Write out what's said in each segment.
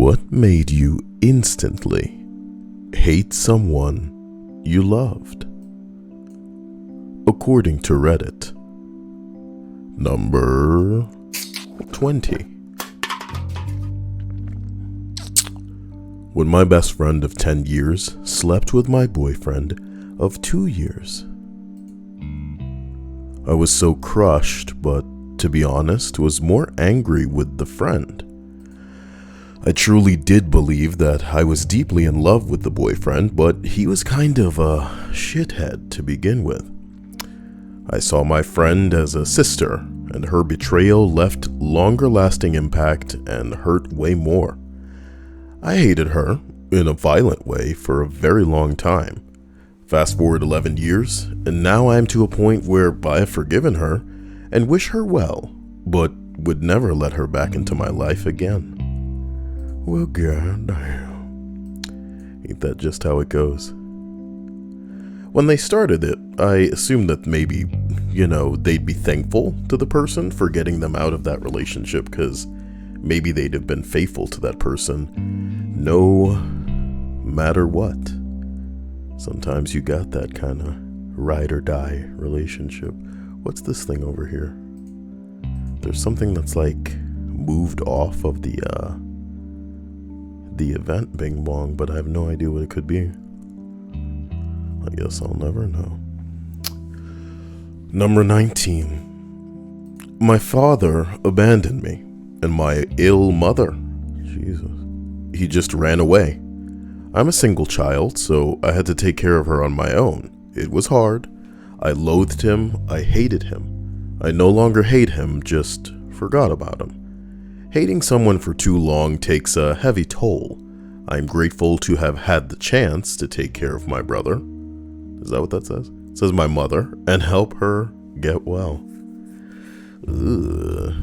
What made you instantly hate someone you loved? According to Reddit. Number 20. When my best friend of 10 years slept with my boyfriend of 2 years. I was so crushed, but to be honest, was more angry with the friend. I truly did believe that I was deeply in love with the boyfriend, but he was kind of a shithead to begin with. I saw my friend as a sister, and her betrayal left longer lasting impact and hurt way more. I hated her, in a violent way, for a very long time. Fast forward 11 years, and now I am to a point where I have forgiven her and wish her well, but would never let her back into my life again. Well, goddamn. Ain't that just how it goes? When they started it, I assumed that maybe, they'd be thankful to the person for getting them out of that relationship, because maybe they'd have been faithful to that person no matter what. Sometimes you got that kind of ride or die relationship. What's this thing over here? There's something that's like moved off of the event bing bong, but I have no idea what it could be. I guess I'll never know. Number 19. My father abandoned me, and my ill mother. Jesus. He just ran away. I'm a single child, so I had to take care of her on my own. It was hard. I loathed him. I hated him. I no longer hate him, just forgot about him. Hating someone for too long takes a heavy toll. I'm grateful to have had the chance to take care of my brother. Is that what that says? It says my mother, and help her get well. Ugh.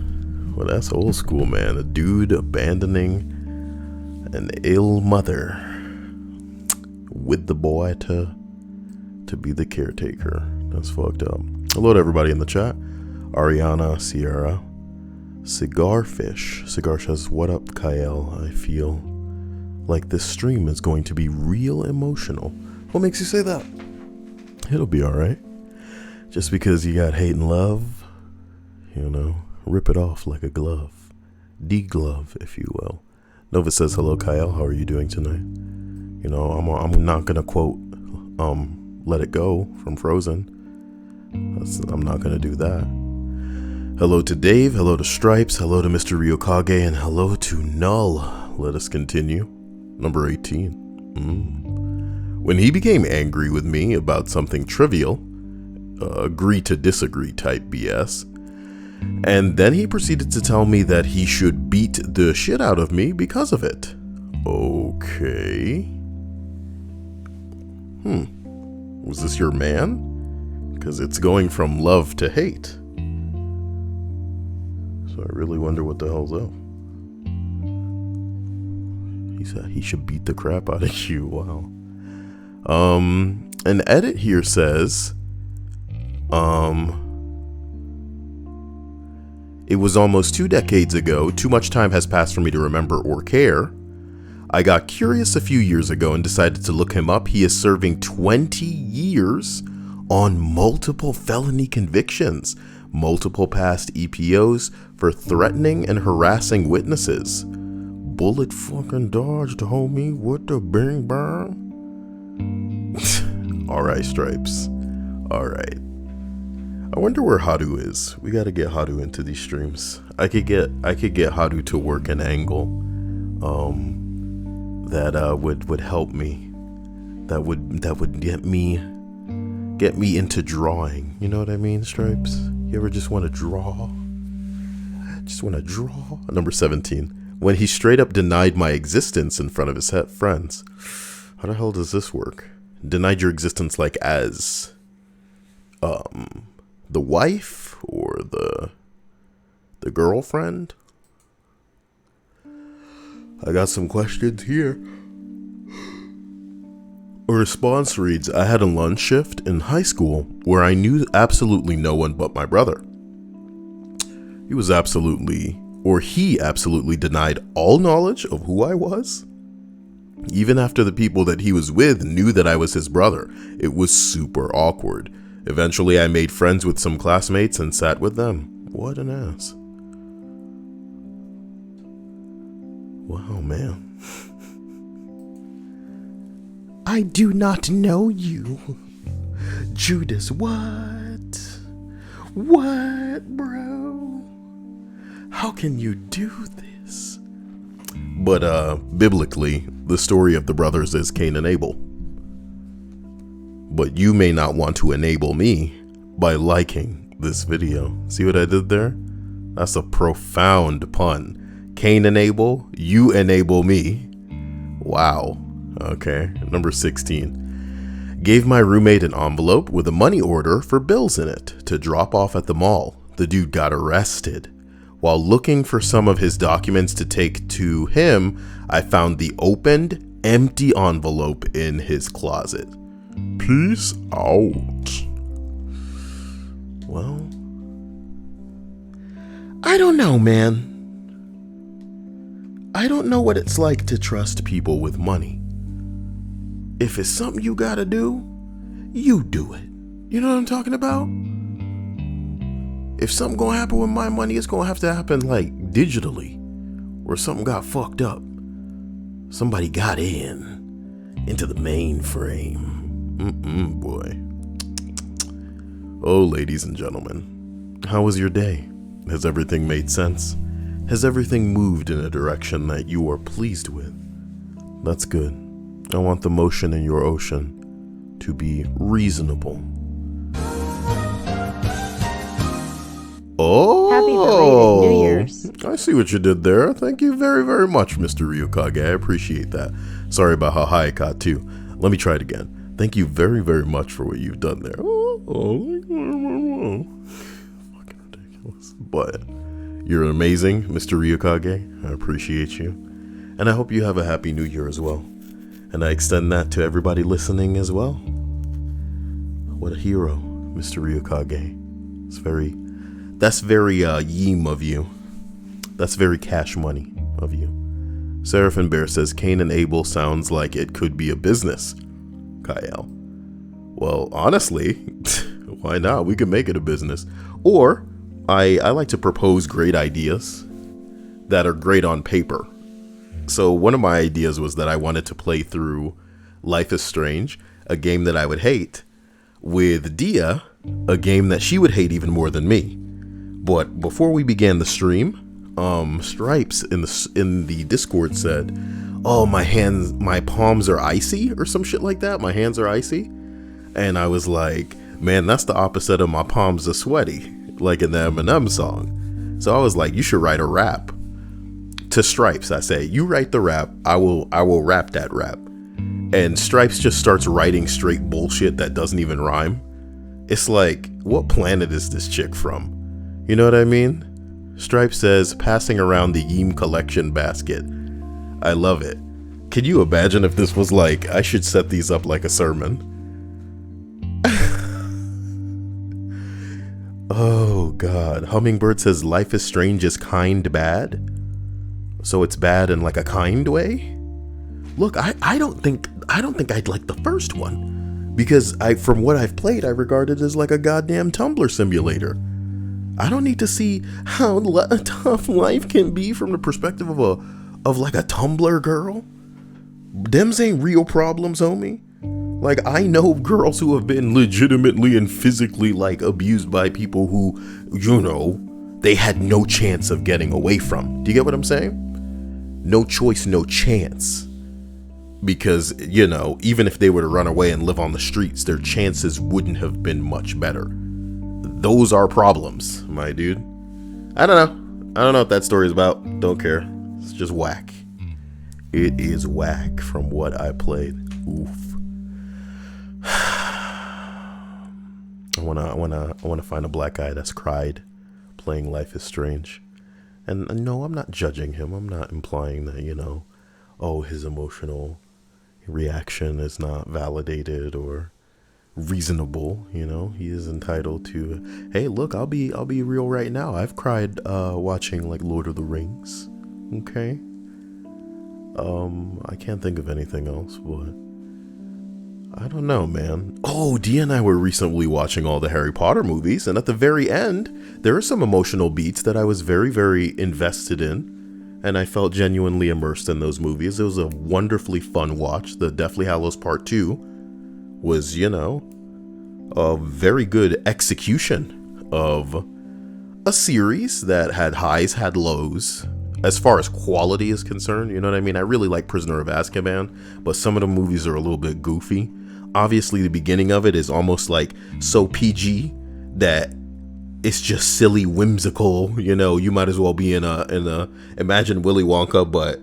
Well, that's old school, man. A dude abandoning an ill mother with the boy to be the caretaker. That's fucked up. Hello to everybody in the chat. Ariana, Sierra, Cigarfish. Cigar says, what up, Kyle? I feel like this stream is going to be real emotional. What makes you say that? It'll be alright. Just because you got hate and love, rip it off like a glove. De-glove, if you will. Nova says, hello, Kyle. How are you doing tonight? I'm not going to quote Let It Go from Frozen. I'm not going to do that. Hello to Dave. Hello to Stripes. Hello to Mr. Ryokage. And hello to Null. Let us continue. Number 18. When he became angry with me about something trivial, agree to disagree type BS, and then he proceeded to tell me that he should beat the shit out of me because of it. Okay. Was this your man? Because it's going from love to hate. So I really wonder what the hell's up. He said he should beat the crap out of you. Wow. An edit here says, it was almost 2 decades ago. Too much time has passed for me to remember or care. I got curious a few years ago and decided to look him up. He is serving 20 years on multiple felony convictions, multiple past EPOs for threatening and harassing witnesses. Bullet fucking dodged, homie. What the bing bang? Alright, Stripes. Alright. I wonder where Hadu is. We gotta get Hadu into these streams. I could get Hadu to work an angle that would help me. That would get me into drawing. You know what I mean, Stripes? You ever just want to draw? Just want to draw? Number 17. When he straight up denied my existence in front of his friends. How the hell does this work? Denied your existence like as the wife or the girlfriend? I got some questions here. A response reads, I had a lunch shift in high school where I knew absolutely no one but my brother. He was absolutely or he absolutely denied all knowledge of who I was. Even after the people that he was with knew that I was his brother, it was super awkward. Eventually, I made friends with some classmates and sat with them. What an ass. Wow, man. I do not know you. Judas, what? What, bro? How can you do this? But, biblically, the story of the brothers is Cain and Abel. But you may not want to enable me by liking this video. See what I did there? That's a profound pun. Cain and Abel, you enable me. Wow. Okay, number 16. Gave my roommate an envelope with a money order for bills in it to drop off at the mall. The dude got arrested. While looking for some of his documents to take to him, I found the opened, empty envelope in his closet. Peace out. Well, I don't know, man. I don't know what it's like to trust people with money. If it's something you gotta do, you do it. You know what I'm talking about? If something gonna happen with my money, it's gonna have to happen like digitally, or something got fucked up. Somebody got into the mainframe. Boy. Oh, ladies and gentlemen, how was your day? Has everything made sense? Has everything moved in a direction that you are pleased with? That's good. I want the motion in your ocean to be reasonable. Oh, happy belated New Year's. I see what you did there. Thank you very, very much, Mr. Ryukage. I appreciate that. Sorry about how high it got too. Let me try it again. Thank you very, very much for what you've done there. Fucking ridiculous. But you're amazing, Mr. Ryukage. I appreciate you. And I hope you have a happy new year as well. And I extend that to everybody listening as well. What a hero, Mr. Ryukage. That's very yeem of you. That's very cash money of you. Seraphin Bear says, Cain and Abel sounds like it could be a business. Kyle. Well, honestly, why not? We could make it a business. Or, I like to propose great ideas that are great on paper. So one of my ideas was that I wanted to play through Life is Strange, a game that I would hate, with Dia, a game that she would hate even more than me. But before we began the stream, Stripes in the Discord said, "Oh, my palms are icy," or some shit like that. My hands are icy, and I was like, "Man, that's the opposite of my palms are sweaty," like in the Eminem song. So I was like, "You should write a rap." To Stripes, I say, "You write the rap. I will rap that rap." And Stripes just starts writing straight bullshit that doesn't even rhyme. It's like, what planet is this chick from? You know what I mean? Stripe says, passing around the Yeem collection basket. I love it. Can you imagine if this was like, I should set these up like a sermon? Oh God. Hummingbird says, Life is Strange is kind bad. So it's bad in like a kind way? Look, I don't think I'd like the first one. Because from what I've played, I regard it as like a goddamn Tumblr simulator. I don't need to see how tough life can be from the perspective of like a Tumblr girl. Dems ain't real problems, homie. Like, I know girls who have been legitimately and physically like abused by people who, you know, they had no chance of getting away from. Do you get what I'm saying? No choice, no chance. Because, you know, even if they were to run away and live on the streets, their chances wouldn't have been much better. Those are problems, my dude. I don't know what that story is about. Don't care. It's just whack. It is whack from what I played. Oof. I wanna find a black guy that's cried playing Life is Strange. And no, I'm not judging him. I'm not implying that, you know, oh, his emotional reaction is not validated or reasonable, you know. He is entitled to, hey, look, I'll be real right now. I've cried watching like Lord of the Rings. Okay. I can't think of anything else, but I don't know, man. Oh, Dia and I were recently watching all the Harry Potter movies, and at the very end, there are some emotional beats that I was very, very invested in, and I felt genuinely immersed in those movies. It was a wonderfully fun watch. The Deathly Hallows Part 2 was, you know, a very good execution of a series that had highs, had lows. As far as quality is concerned, you know what I mean? I really like Prisoner of Azkaban, but some of the movies are a little bit goofy. Obviously, the beginning of it is almost like so PG that it's just silly, whimsical. You know, you might as well be in a imagine Willy Wonka, but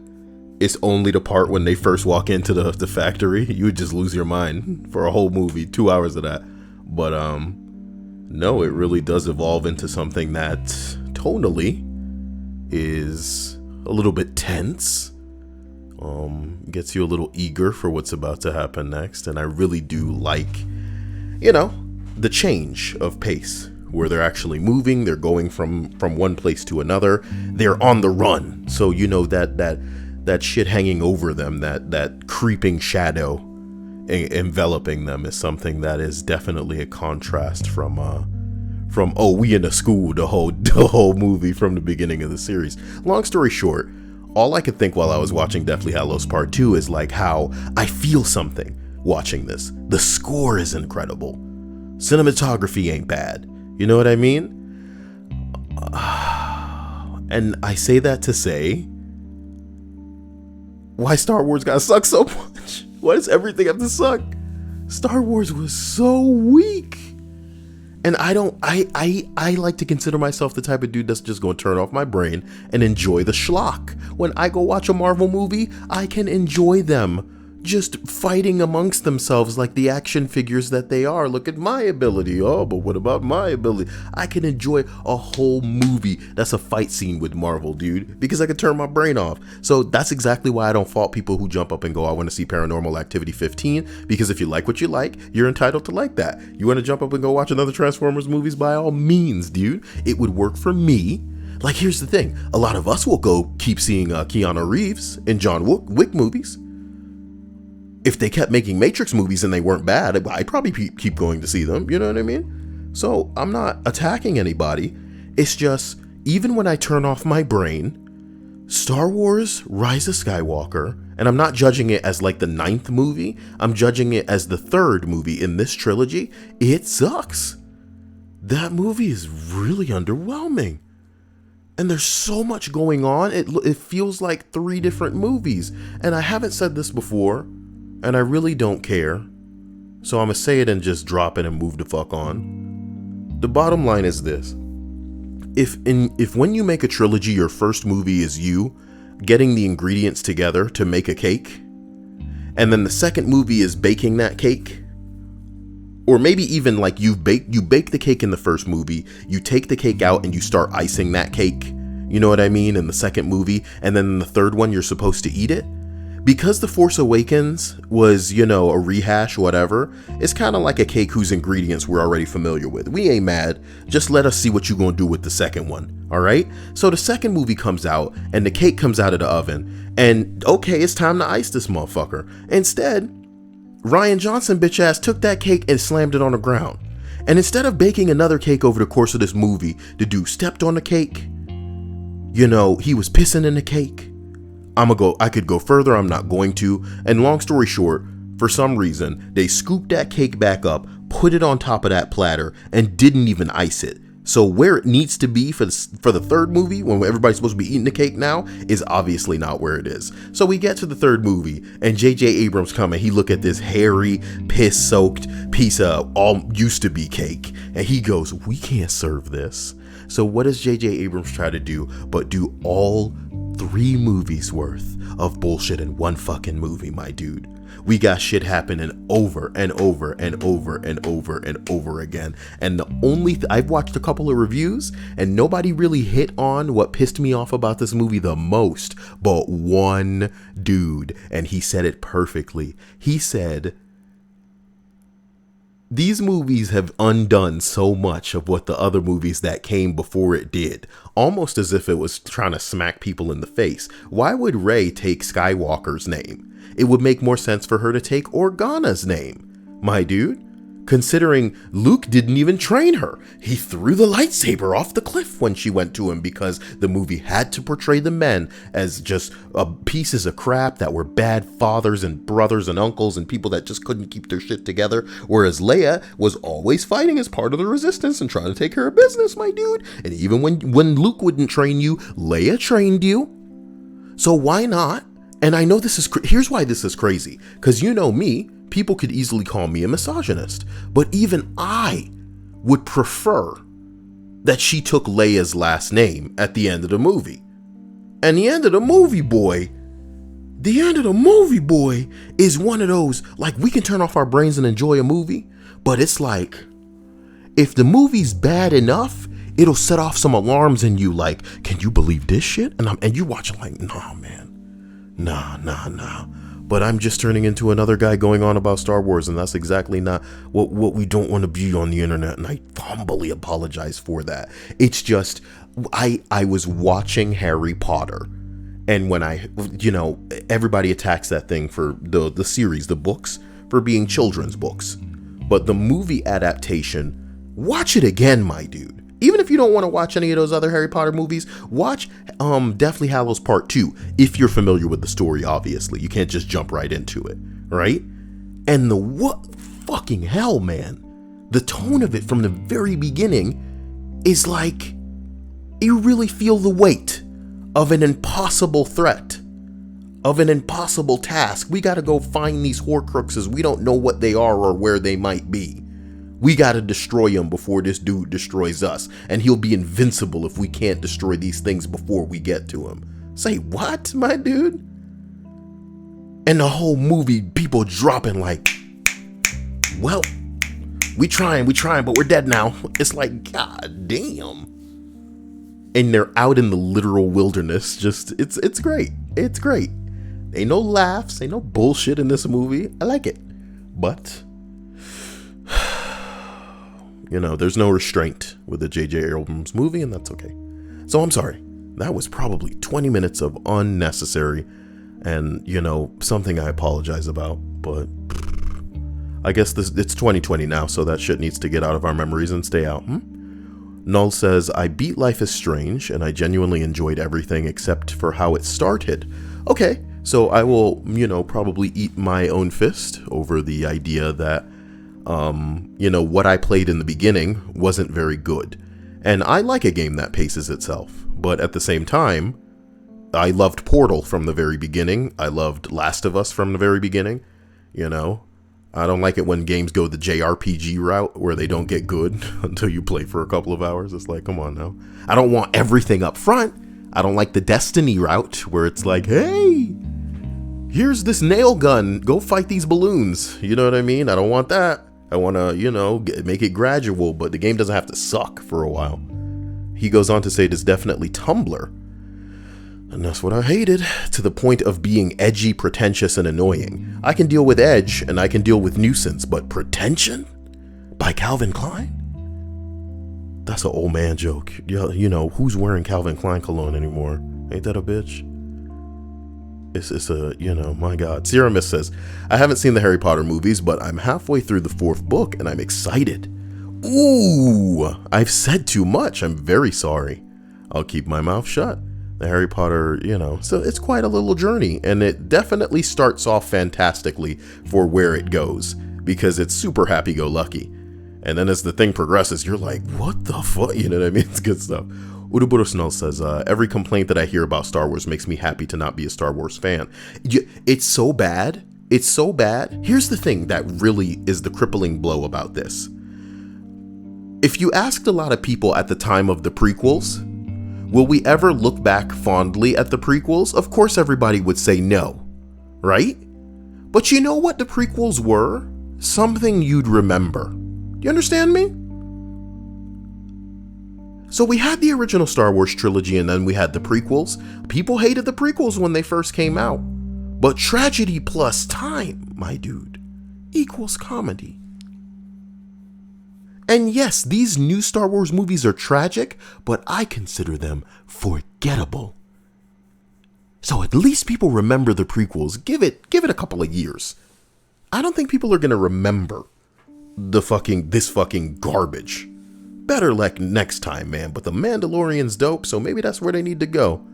it's only the part when they first walk into the factory. You would just lose your mind for a whole movie, 2 hours of that. But no, it really does evolve into something that tonally is a little bit tense, gets you a little eager for what's about to happen next. And I really do like, you know, the change of pace where they're actually moving, they're going from one place to another, they're on the run. So, you know, that shit hanging over them, that creeping shadow enveloping them is something that is definitely a contrast from oh, we in a school the whole movie from the beginning of the series. Long story short, all I could think while I was watching Deathly Hallows Part 2 is like how I feel something watching this. The score is incredible. Cinematography ain't bad. You know what I mean? And I say that to say, why Star Wars gotta suck so much? Why does everything have to suck? Star Wars was so weak. And I like to consider myself the type of dude that's just going to turn off my brain and enjoy the schlock. When I go watch a Marvel movie, I can enjoy them just fighting amongst themselves like the action figures that they are. Look at my ability. Oh, but what about my ability? I can enjoy a whole movie that's a fight scene with Marvel, dude, because I can turn my brain off. So that's exactly why I don't fault people who jump up and go, I want to see Paranormal Activity 15, because if you like what you like, you're entitled to like that. You want to jump up and go watch another Transformers movies, by all means, dude. It would work for me. Like, here's the thing. A lot of us will go keep seeing Keanu Reeves in John Wick movies. If they kept making Matrix movies and they weren't bad, I'd probably keep going to see them. You know what I mean? So I'm not attacking anybody. It's just, even when I turn off my brain, Star Wars Rise of Skywalker, and I'm not judging it as like the 9th movie, I'm judging it as the 3rd movie in this trilogy, it sucks. That movie is really underwhelming. And there's so much going on, it feels like 3 different movies. And I haven't said this before, and I really don't care, so I'm gonna say it and just drop it and move the fuck on. The bottom line is this. If when you make a trilogy, your first movie is you getting the ingredients together to make a cake, and then the second movie is baking that cake, or maybe even like you bake the cake in the first movie, you take the cake out and you start icing that cake, you know what I mean, in the second movie, and then in the third one you're supposed to eat it. Because The Force Awakens was, you know, a rehash, whatever, it's kind of like a cake whose ingredients we're already familiar with. We ain't mad. Just let us see what you gonna do with the second one, all right? So the second movie comes out, and the cake comes out of the oven, and okay, it's time to ice this motherfucker. Instead, Rian Johnson, bitch ass, took that cake and slammed it on the ground. And instead of baking another cake over the course of this movie, the dude stepped on the cake. You know, he was pissing in the cake. I could go further, I'm not going to. And long story short, for some reason, they scooped that cake back up, put it on top of that platter, and didn't even ice it. So where it needs to be for the 3rd movie, when everybody's supposed to be eating the cake now, is obviously not where it is. So we get to the 3rd movie, and J.J. Abrams come and he look at this hairy, piss-soaked piece of all used to be cake, and he goes, we can't serve this. So what does J.J. Abrams try to do but do all 3 movies worth of bullshit in one fucking movie, my dude? We got shit happening over and over and over and over and over again. And the only I've watched a couple of reviews and nobody really hit on what pissed me off about this movie the most, but one dude, and he said it perfectly. He said These movies have undone so much of what the other movies that came before it did, almost as if it was trying to smack people in the face. Why would Rey take Skywalker's name? It would make more sense for her to take Organa's name, my dude. Considering Luke didn't even train her. He threw the lightsaber off the cliff when she went to him because the movie had to portray the men as just pieces of crap that were bad fathers and brothers and uncles and people that just couldn't keep their shit together. Whereas Leia was always fighting as part of the resistance and trying to take care of business, my dude. And even when Luke wouldn't train you, Leia trained you. So why not? And I know this is, here's why this is crazy. Because you know me. People could easily call me a misogynist, but even I would prefer that she took Leia's last name at the end of the movie. And the end of the movie, boy, is one of those, like, we can turn off our brains and enjoy a movie, but it's like, if the movie's bad enough, it'll set off some alarms in you, like, can you believe this shit? And you watch it like, nah, man, nah. But I'm just turning into another guy going on about Star Wars, and that's exactly not what we don't want to be on the internet, and I humbly apologize for that. It's just, I was watching Harry Potter, and when everybody attacks that thing for the series, the books, for being children's books. But the movie adaptation, watch it again, my dude. Even if you don't want to watch any of those other Harry Potter movies, watch Deathly Hallows Part 2, if you're familiar with the story, obviously. You can't just jump right into it, right? And what fucking hell, man. The tone of it from the very beginning is like, you really feel the weight of an impossible threat, of an impossible task. We got to go find these Horcruxes. We don't know what they are or where they might be. We gotta destroy him before this dude destroys us. And he'll be invincible if we can't destroy these things before we get to him. Say what, my dude? And the whole movie, people dropping like, well, we trying, but we're dead now. It's like, god damn. And they're out in the literal wilderness. Just, it's great. It's great. Ain't no laughs, ain't no bullshit in this movie. I like it. But there's no restraint with the J.J. Abrams movie, and that's okay. So I'm sorry. That was probably 20 minutes of unnecessary and, something I apologize about. But I guess it's 2020 now, so that shit needs to get out of our memories and stay out. Null says, I beat Life is Strange, and I genuinely enjoyed everything except for how it started. Okay, so I will, probably eat my own fist over the idea that what I played in the beginning wasn't very good. And I like a game that paces itself. But at the same time, I loved Portal from the very beginning. I loved Last of Us from the very beginning. I don't like it when games go the JRPG route where they don't get good until you play for a couple of hours. It's like, come on now. I don't want everything up front. I don't like the Destiny route where it's like, hey, here's this nail gun. Go fight these balloons. You know what I mean? I don't want that. I want to, make it gradual, but the game doesn't have to suck for a while. He goes on to say it is definitely Tumblr. And that's what I hated, to the point of being edgy, pretentious, and annoying. I can deal with edge, and I can deal with nuisance, but pretension? By Calvin Klein? That's an old man joke. Who's wearing Calvin Klein cologne anymore? Ain't that a bitch? It's my God. Sierra Miss says, I haven't seen the Harry Potter movies, but I'm halfway through the 4th book and I'm excited. Ooh, I've said too much. I'm very sorry. I'll keep my mouth shut. The Harry Potter, so it's quite a little journey, and it definitely starts off fantastically for where it goes, because it's super happy-go-lucky. And then as the thing progresses, you're like, what the fuck? You know what I mean? It's good stuff. Udaburo Snell says, every complaint that I hear about Star Wars makes me happy to not be a Star Wars fan. It's so bad. It's so bad. Here's the thing that really is the crippling blow about this. If you asked a lot of people at the time of the prequels, will we ever look back fondly at the prequels? Of course everybody would say no, right? But you know what the prequels were? Something you'd remember. Do you understand me? So we had the original Star Wars trilogy, and then we had the prequels. People hated the prequels when they first came out. But tragedy plus time, my dude, equals comedy. And yes, these new Star Wars movies are tragic, but I consider them forgettable. So at least people remember the prequels. Give it a couple of years. I don't think people are going to remember this fucking garbage. Better like next time, man. But The Mandalorian's dope, so maybe that's where they need to go.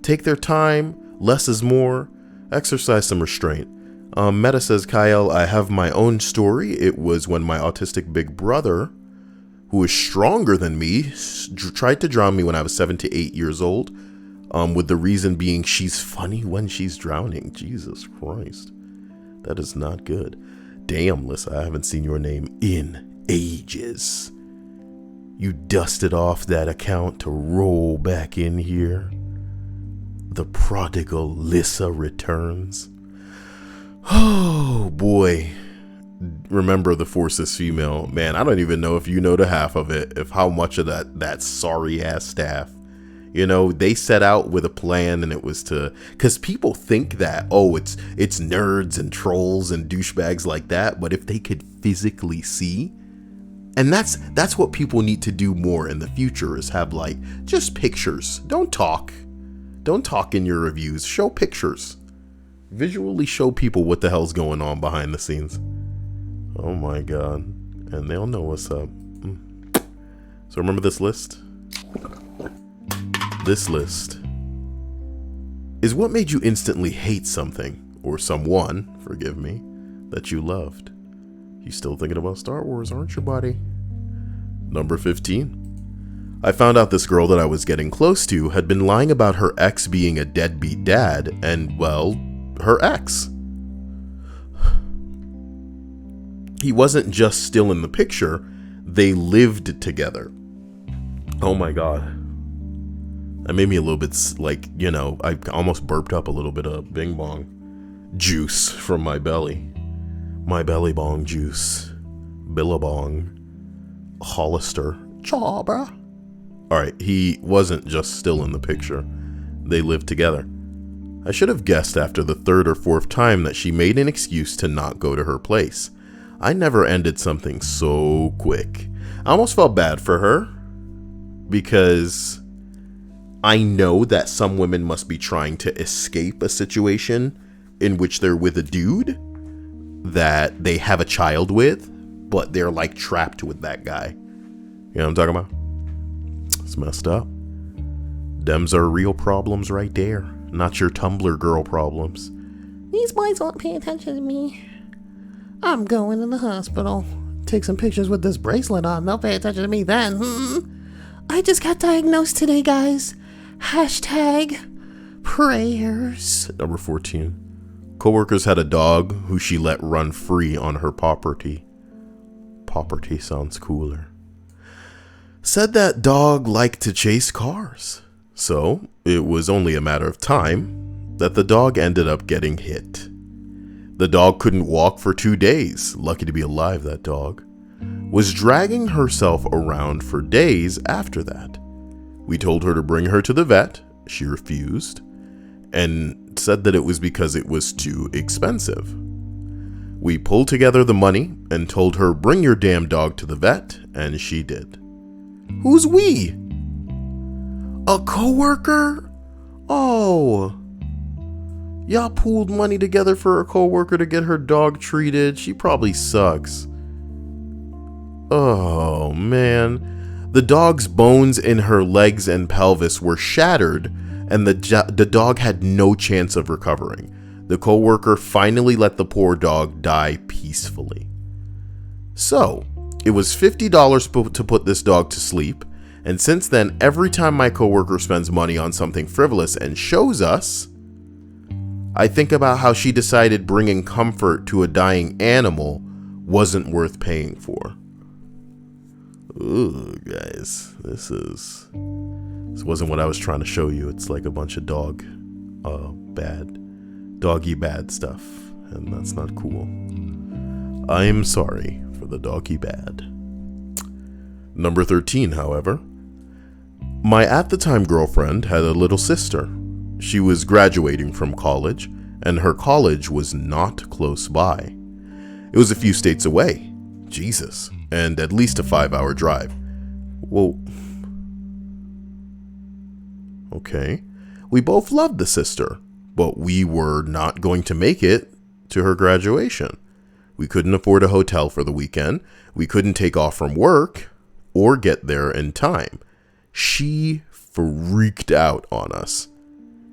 Take their time, less is more, exercise some restraint. Meta says, Kyle, I have my own story. It was when my autistic big brother, who is stronger than me, tried to drown me when I was 7 to 8 years old, with the reason being she's funny when she's drowning. Jesus Christ. That is not good. Damn, Lissa, I haven't seen your name in ages. You dusted off that account to roll back in here. The prodigal Lissa returns. Oh, boy. Remember, the Force is female. Man, I don't even know if you know the half of it, if how much of that sorry-ass staff. You know, they set out with a plan, and it was because people think that, oh, it's nerds and trolls and douchebags like that, but if they could physically see, and that's what people need to do more in the future, is have like just pictures. Don't talk in your reviews. Show pictures. Visually show people what the hell's going on behind the scenes. Oh my god. And they'll know what's up. So remember this list? This list is what made you instantly hate something, or someone, forgive me, that you loved. You still thinking about Star Wars, aren't you, buddy? Number 15. I found out this girl that I was getting close to had been lying about her ex being a deadbeat dad, and, well, her ex. He wasn't just still in the picture, they lived together. Oh my god. That made me a little bit like, you know, I almost burped up a little bit of Bing Bong juice from my belly. My belly bong juice. Billabong. Hollister. Jabba. Alright, he wasn't just still in the picture. They lived together. I should have guessed after the third or fourth time that she made an excuse to not go to her place. I never ended something so quick. I almost felt bad for her, because I know that some women must be trying to escape a situation in which they're with a dude that they have a child with, but they're like trapped with that guy. You know what I'm talking about? It's messed up. Dems are real problems right there. Not your Tumblr girl problems. These boys won't pay attention to me. I'm going to the hospital. Take some pictures with this bracelet on. They'll pay attention to me then. I just got diagnosed today, guys. Hashtag prayers. Number 14. Coworkers had a dog who she let run free on her property. Property sounds cooler. Said that dog liked to chase cars. So it was only a matter of time that the dog ended up getting hit. The dog couldn't walk for 2 days. Lucky to be alive, that dog. Was dragging herself around for days after that. We told her to bring her to the vet. She refused and said that it was because it was too expensive. We pulled together the money and told her, bring your damn dog to the vet, and she did. Who's we? A coworker? Oh. Y'all pooled money together for a coworker to get her dog treated. She probably sucks. Oh, man. The dog's bones in her legs and pelvis were shattered, and the dog had no chance of recovering. The coworker finally let the poor dog die peacefully. So, it was $50 to put this dog to sleep, and since then, every time my coworker spends money on something frivolous and shows us, I think about how she decided bringing comfort to a dying animal wasn't worth paying for. Ooh, guys, this wasn't what I was trying to show you. It's like a bunch of doggy bad stuff, and that's not cool. I'm sorry for the doggy bad. Number 13, however. My at-the-time girlfriend had a little sister. She was graduating from college, and her college was not close by. It was a few states away. Jesus. and at least a 5-hour drive. Well, okay. We both loved the sister, but we were not going to make it to her graduation. We couldn't afford a hotel for the weekend. We couldn't take off from work or get there in time. She freaked out on us.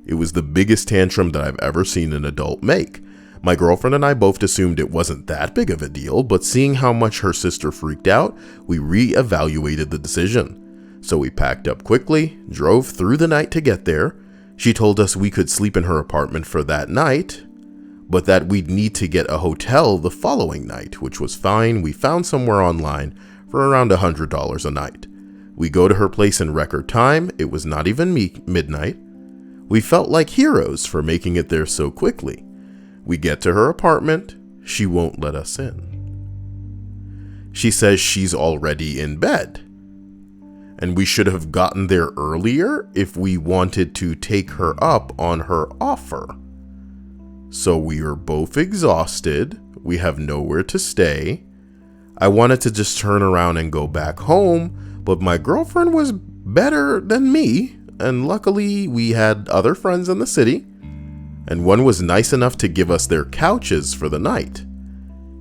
It was the biggest tantrum that I've ever seen an adult make. My girlfriend and I both assumed it wasn't that big of a deal, but seeing how much her sister freaked out, we reevaluated the decision. So we packed up quickly, drove through the night to get there. She told us we could sleep in her apartment for that night, but that we'd need to get a hotel the following night, which was fine. We found somewhere online for around $100 a night. We go to her place in record time. It was not even midnight. We felt like heroes for making it there so quickly. We get to her apartment. She won't let us in. She says she's already in bed, and we should have gotten there earlier if we wanted to take her up on her offer. So we are both exhausted. We have nowhere to stay. I wanted to just turn around and go back home, but my girlfriend was better than me, and luckily we had other friends in the city, and one was nice enough to give us their couches for the night.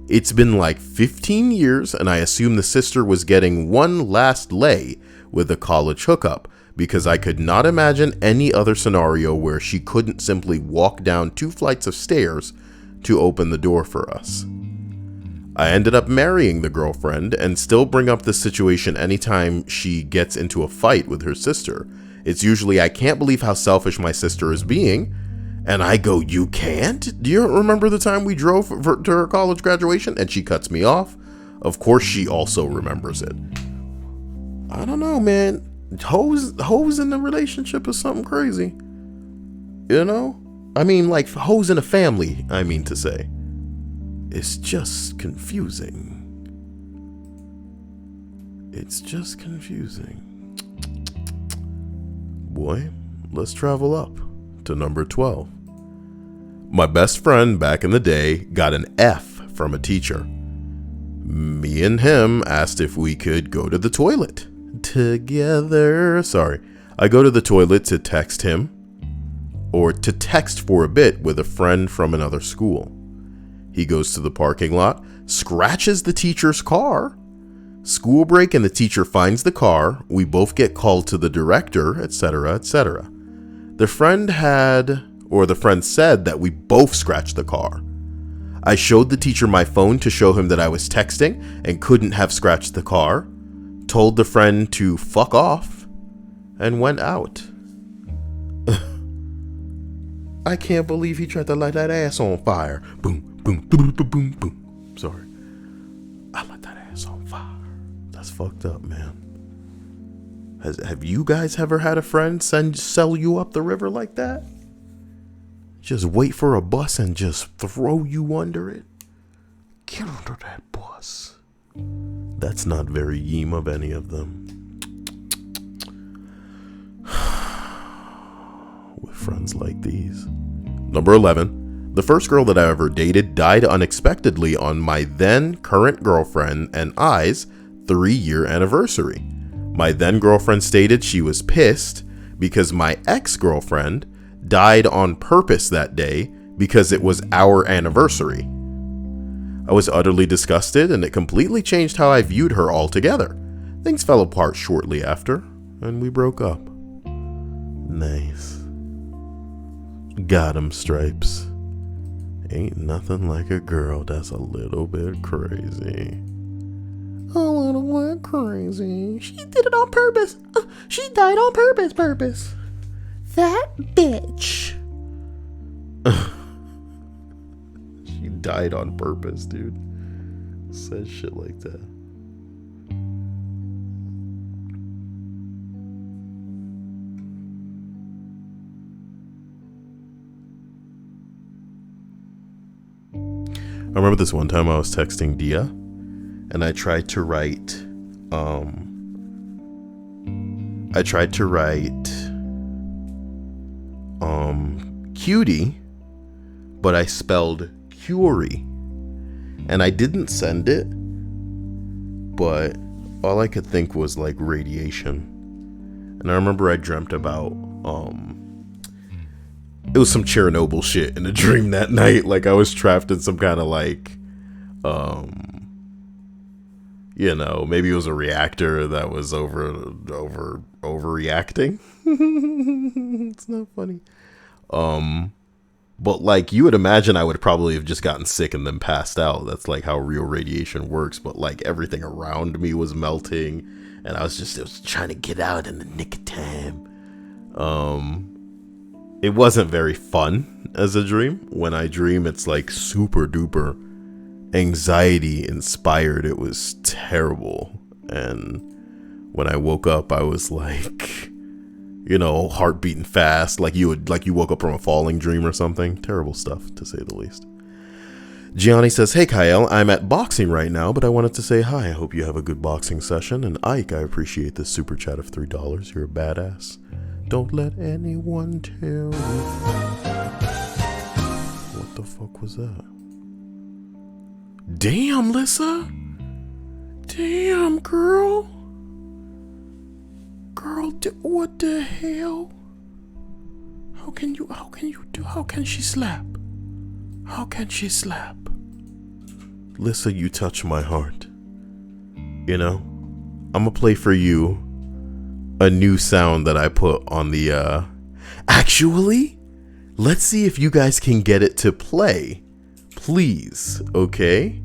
It's been like 15 years, and I assume the sister was getting one last lay with a college hookup, because I could not imagine any other scenario where she couldn't simply walk down 2 flights of stairs to open the door for us. I ended up marrying the girlfriend and still bring up this situation anytime she gets into a fight with her sister. It's usually, I can't believe how selfish my sister is being. And I go, you can't? Do you remember the time we drove to her college graduation? And she cuts me off. Of course, she also remembers it. I don't know, man. Hoes in the relationship is something crazy. You know? I mean, like hoes in a family, I mean to say. It's just confusing. It's just confusing. Boy, let's travel up to number 12. My best friend back in the day got an F from a teacher. Me and him asked if we could go to the toilet together. I go to the toilet to text him, or to text for a bit with a friend from another school. He goes to the parking lot, scratches the teacher's car. School break and the teacher finds the car. We both get called to the director, etc., etc. The friend said that we both scratched the car. I showed the teacher my phone to show him that I was texting and couldn't have scratched the car, told the friend to fuck off, and went out. I can't believe he tried to light that ass on fire. Boom, boom, boom, boom, boom, boom. Sorry. I lit that ass on fire. That's fucked up, man. Have you guys ever had a friend sell you up the river like that? Just wait for a bus and just throw you under it? Get under that bus. That's not very yeem of any of them. With friends like these. Number 11. The first girl that I ever dated died unexpectedly on my then current girlfriend and I's 3-year anniversary. My then girlfriend stated she was pissed because my ex-girlfriend died on purpose that day because it was our anniversary. I was utterly disgusted, and it completely changed how I viewed her altogether. Things fell apart shortly after, and we broke up. Nice. Got 'em, Stripes. Ain't nothing like a girl that's a little bit crazy. A little bit crazy. She did it on purpose. She died on purpose. That bitch. She died on purpose, dude. Says shit like that. I remember this one time I was texting Dia, and I tried to write cutie, but I spelled curie, and I didn't send it, but all I could think was like radiation. And I remember I dreamt about it was some Chernobyl shit in a dream that night. Like I was trapped in some kind of like maybe it was a reactor that was overreacting. It's not funny. But like you would imagine I would probably have just gotten sick and then passed out. That's like how real radiation works. But like everything around me was melting and I was trying to get out in the nick of time. It wasn't very fun as a dream. When I dream, it's like super duper anxiety inspired. It was terrible. And when I woke up, I was like, heart beating fast, like you woke up from a falling dream or something. Terrible stuff, to say the least. Gianni says, hey Kyle, I'm at boxing right now, but I wanted to say hi. I hope you have a good boxing session. And Ike, I appreciate this super chat of $3. You're a badass. Don't let anyone tell you. What the fuck was that? Damn, Lissa. Damn, girl. Girl, what the hell? How can she slap? How can she slap? Lissa, you touch my heart. I'm gonna play for you a new sound that I put on the, actually, let's see if you guys can get it to play. Please, okay?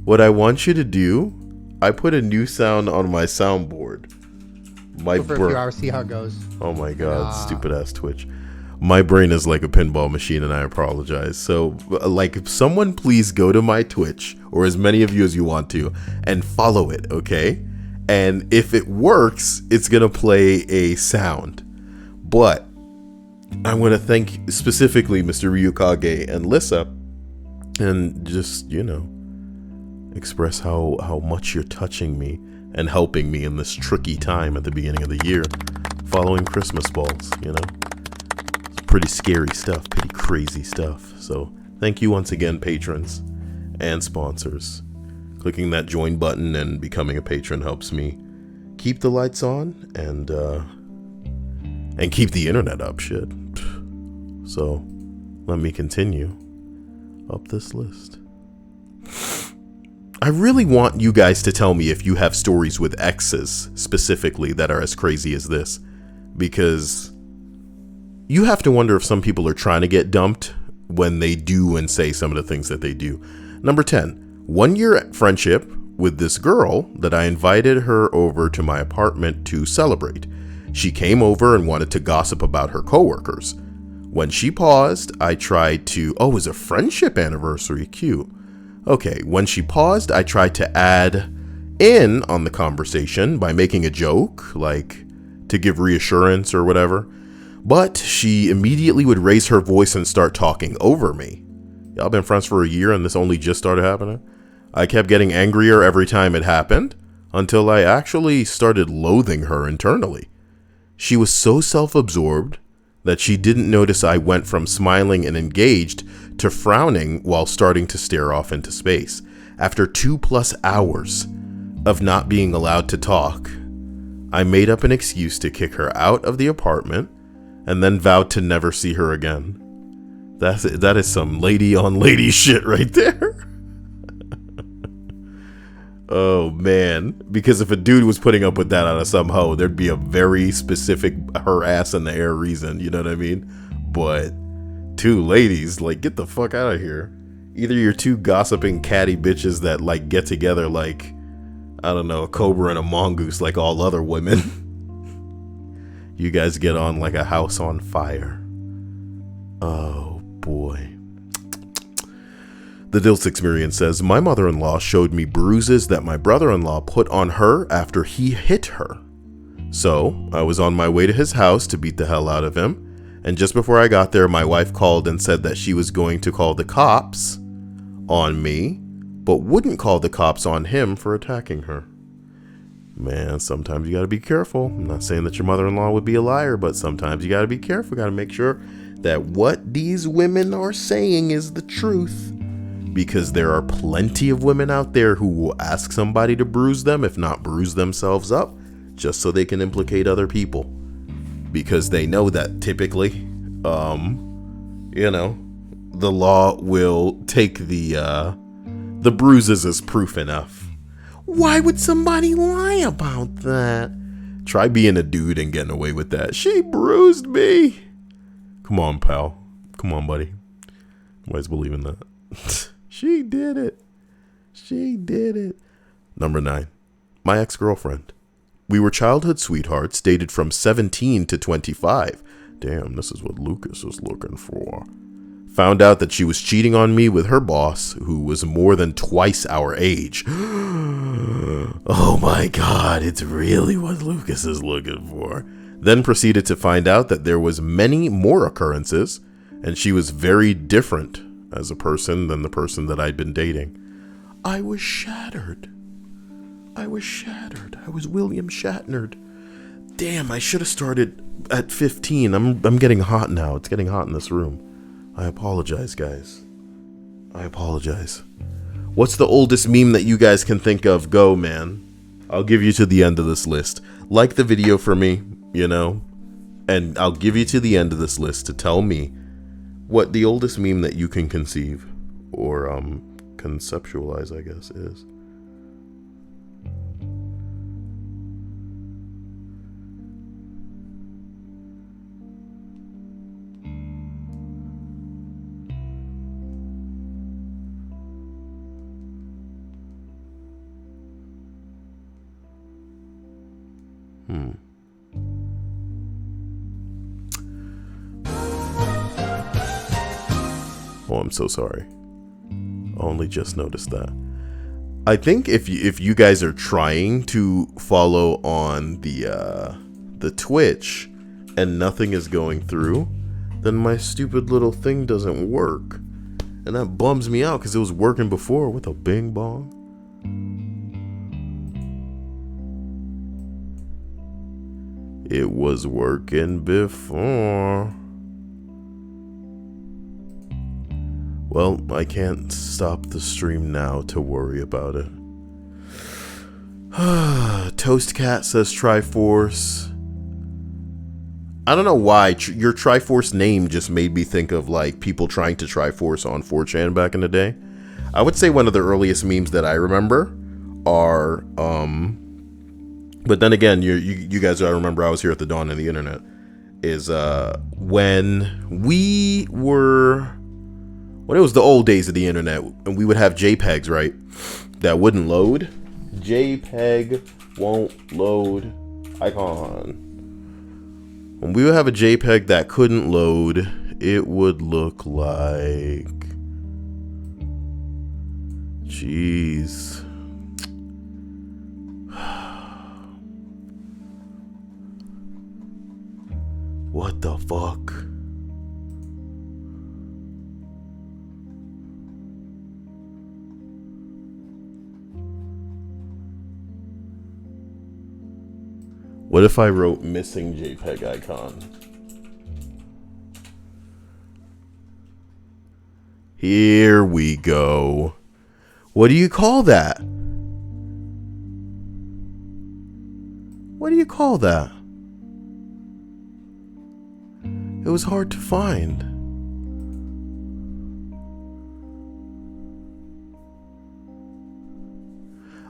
What I want you to do, I put a new sound on my soundboard. For a few hours, see how it goes. Oh my god, stupid ass Twitch. My brain is like a pinball machine and I apologize. So, like, someone please go to my Twitch, or as many of you as you want to, and follow it, okay? And if it works, it's gonna play a sound. But I want to thank specifically Mr. Ryukage and Lissa, and just, express how much you're touching me and helping me in this tricky time at the beginning of the year, following Christmas balls, It's pretty scary stuff, pretty crazy stuff. So thank you once again, patrons and sponsors. Clicking that join button and becoming a patron helps me keep the lights on and keep the internet up, shit. So let me continue up this list. I really want you guys to tell me if you have stories with exes specifically that are as crazy as this, because you have to wonder if some people are trying to get dumped when they do and say some of the things that they do. Number 10, 1 year friendship with this girl that I invited her over to my apartment to celebrate. She came over and wanted to gossip about her coworkers. When she paused, I tried to, it was a friendship anniversary, cute. Okay, when she paused, I tried to add in on the conversation by making a joke, like to give reassurance or whatever. But she immediately would raise her voice and start talking over me. Y'all been friends for a year and this only just started happening? I kept getting angrier every time it happened until I actually started loathing her internally. She was so self-absorbed that she didn't notice I went from smiling and engaged to frowning while starting to stare off into space. After 2+ hours of not being allowed to talk, I made up an excuse to kick her out of the apartment and then vowed to never see her again. That is some lady on lady shit right there. Oh man, because if a dude was putting up with that out of some hoe, there'd be a very specific her ass in the air reason, you know what I mean? But two ladies, like, get the fuck out of here. Either you're two gossiping catty bitches that like get together like, I don't know, a cobra and a mongoose like all other women. You guys get on like a house on fire. Oh boy. The Dilts Experience says, my mother-in-law showed me bruises that my brother-in-law put on her after he hit her. So I was on my way to his house to beat the hell out of him. And just before I got there, my wife called and said that she was going to call the cops on me, but wouldn't call the cops on him for attacking her. Man, sometimes you gotta be careful. I'm not saying that your mother-in-law would be a liar, but sometimes you gotta be careful. Gotta make sure that what these women are saying is the truth. because there are plenty of women out there who will ask somebody to bruise them, if not bruise themselves up, just so they can implicate other people. Because they know that typically, you know, the law will take the bruises as proof enough. Why would somebody lie about that? Try being a dude and getting away with that. She bruised me. Come on, pal. Come on, buddy. Nobody's believing that. She did it. She did it. Number 9. My ex-girlfriend. We were childhood sweethearts, dated from 17 to 25. Damn, this is what Lucas was looking for. Found out that she was cheating on me with her boss, who was more than twice our age. Oh my god, it's really what Lucas is looking for. Then proceeded to find out that there was many more occurrences, and she was very different as a person than the person that I'd been dating. I was shattered. I was shattered. I was William Shatnered. Damn, I should have started at 15. I'm getting hot now. It's getting hot in this room. I apologize, guys. I apologize. What's the oldest meme that you guys can think of? Go, man. I'll give you to the end of this list. Like the video for me, you know, and I'll give you to the end of this list to tell me what the oldest meme that you can conceive or conceptualize, I guess, is. Oh, I'm so sorry. Only just noticed that. I think if you guys are trying to follow on the Twitch and nothing is going through, then my stupid little thing doesn't work. And that bums me out because it was working before with a bing bong. It was working before. Well, I can't stop the stream now to worry about it. Toast Cat says Triforce. I don't know why your Triforce name just made me think of like people trying to Triforce on 4chan back in the day. I would say one of the earliest memes that I remember are but then again, you guys, I remember I was here at the dawn of the internet, is when it was the old days of the internet, and we would have JPEGs, right, that wouldn't load. JPEG won't load icon. When we would have a JPEG that couldn't load, it would look like, jeez. What the fuck? What if I wrote missing JPEG icon? Here we go. What do you call that? What do you call that? It was hard to find.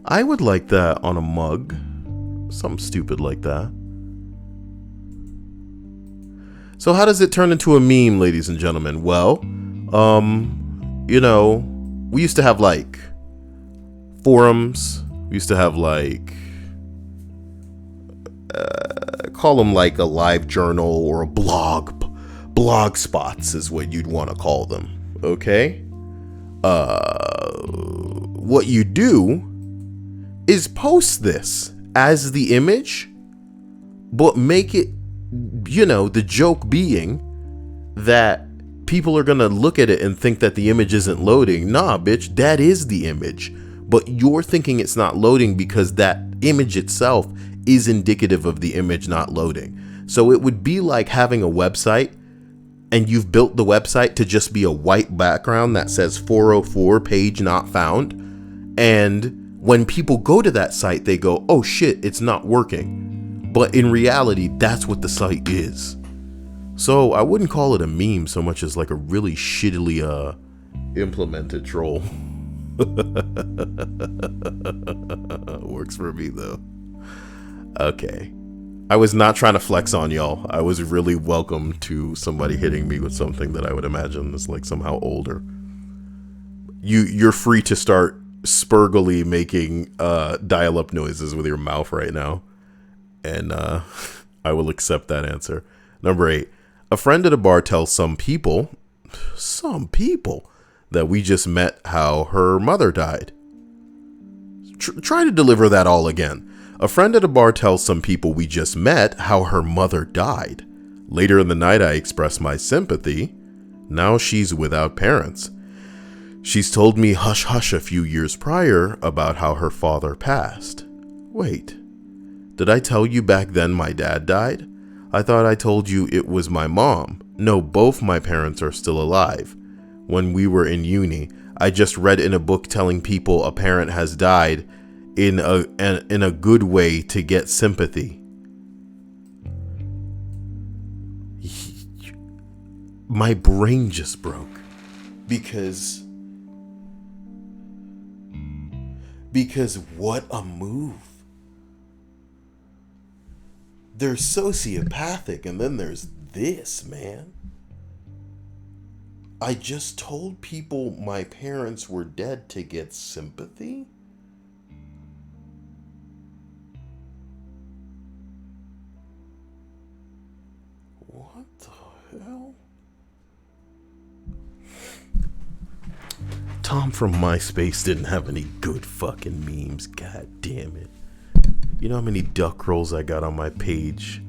I would like that on a mug. Something stupid like that. So how does it turn into a meme, ladies and gentlemen? Well, you know, we used to have like forums. We used to have like call them like a live journal or a blog spots is what you'd want to call them. Okay. What you do is post this as the image, but make it, you know, the joke being that people are gonna look at it and think that the image isn't loading. Nah, bitch, that is the image, but you're thinking it's not loading because that image itself is indicative of the image not loading. So it would be like having a website and you've built the website to just be a white background that says 404 page not found, and when people go to that site, they go, oh shit, it's not working. But in reality, that's what the site is. So I wouldn't call it a meme so much as like a really shittily implemented troll. Works for me though. Okay. I was not trying to flex on y'all. I was really welcome to somebody hitting me with something that I would imagine is like somehow older. You're free to start spurgily making dial-up noises with your mouth right now. And I will accept that answer. Number 8. A friend at a bar tells some people that we just met how her mother died. Try to deliver that all again. A friend at a bar tells some people we just met how her mother died. Later in the night, I express my sympathy. Now she's without parents. She's told me hush hush a few years prior about how her father passed. Wait, did I tell you back then my dad died? I thought I told you it was my mom. No, both my parents are still alive. When we were in uni, I just read in a book telling people a parent has died in a good way to get sympathy. My brain just broke because what a move. They're sociopathic, and then there's this, man. I just told people my parents were dead to get sympathy? What the hell? Tom from MySpace didn't have any good fucking memes. God damn it. You know how many duck rolls I got on my page?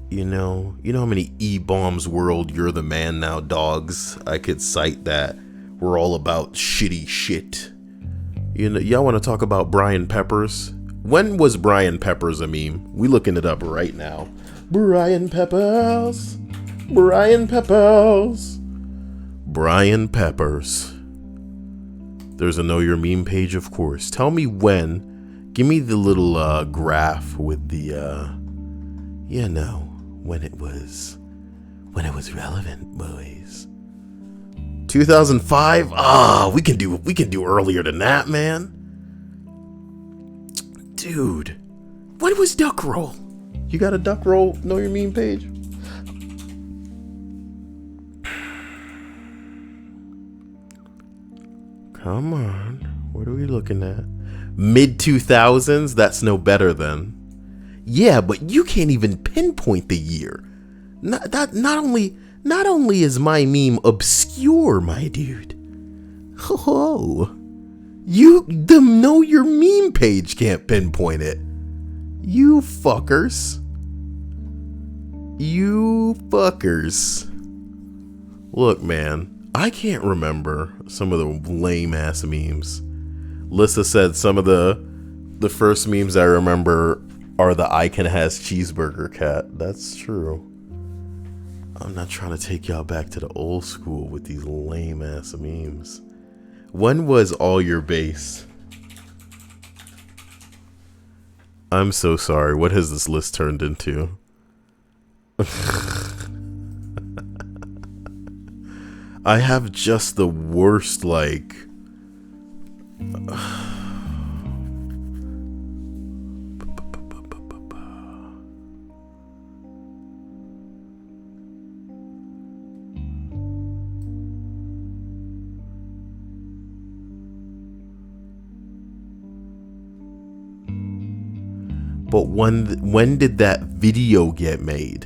You know how many E-Bombs World You're the Man Now dogs I could cite that were all about shitty shit. You know, y'all want to talk about Brian Peppers? When was Brian Peppers a meme? We looking it up right now. Brian Peppers. Brian Peppers. Brian Peppers. There's a Know Your Meme page, of course. Tell me when. Give me the little graph with the when it was relevant, boys. 2005? We can do earlier than that, man. Dude, when was Duck Roll? You got a Duck Roll Know Your Meme page? Come on, what are we looking at? Mid 2000s? That's no better than. Yeah, but you can't even pinpoint the year. Not only is my meme obscure, my dude. Oh, the Know Your Meme page can't pinpoint it. You fuckers. Look, man, I can't remember some of the lame ass memes. Lissa said some of the first memes I remember are the I Can Has Cheeseburger cat. That's true. I'm not trying to take y'all back to the old school with these lame ass memes. When was All Your Base? I'm so sorry. What has this list turned into? I have just the worst, like... But when did that video get made?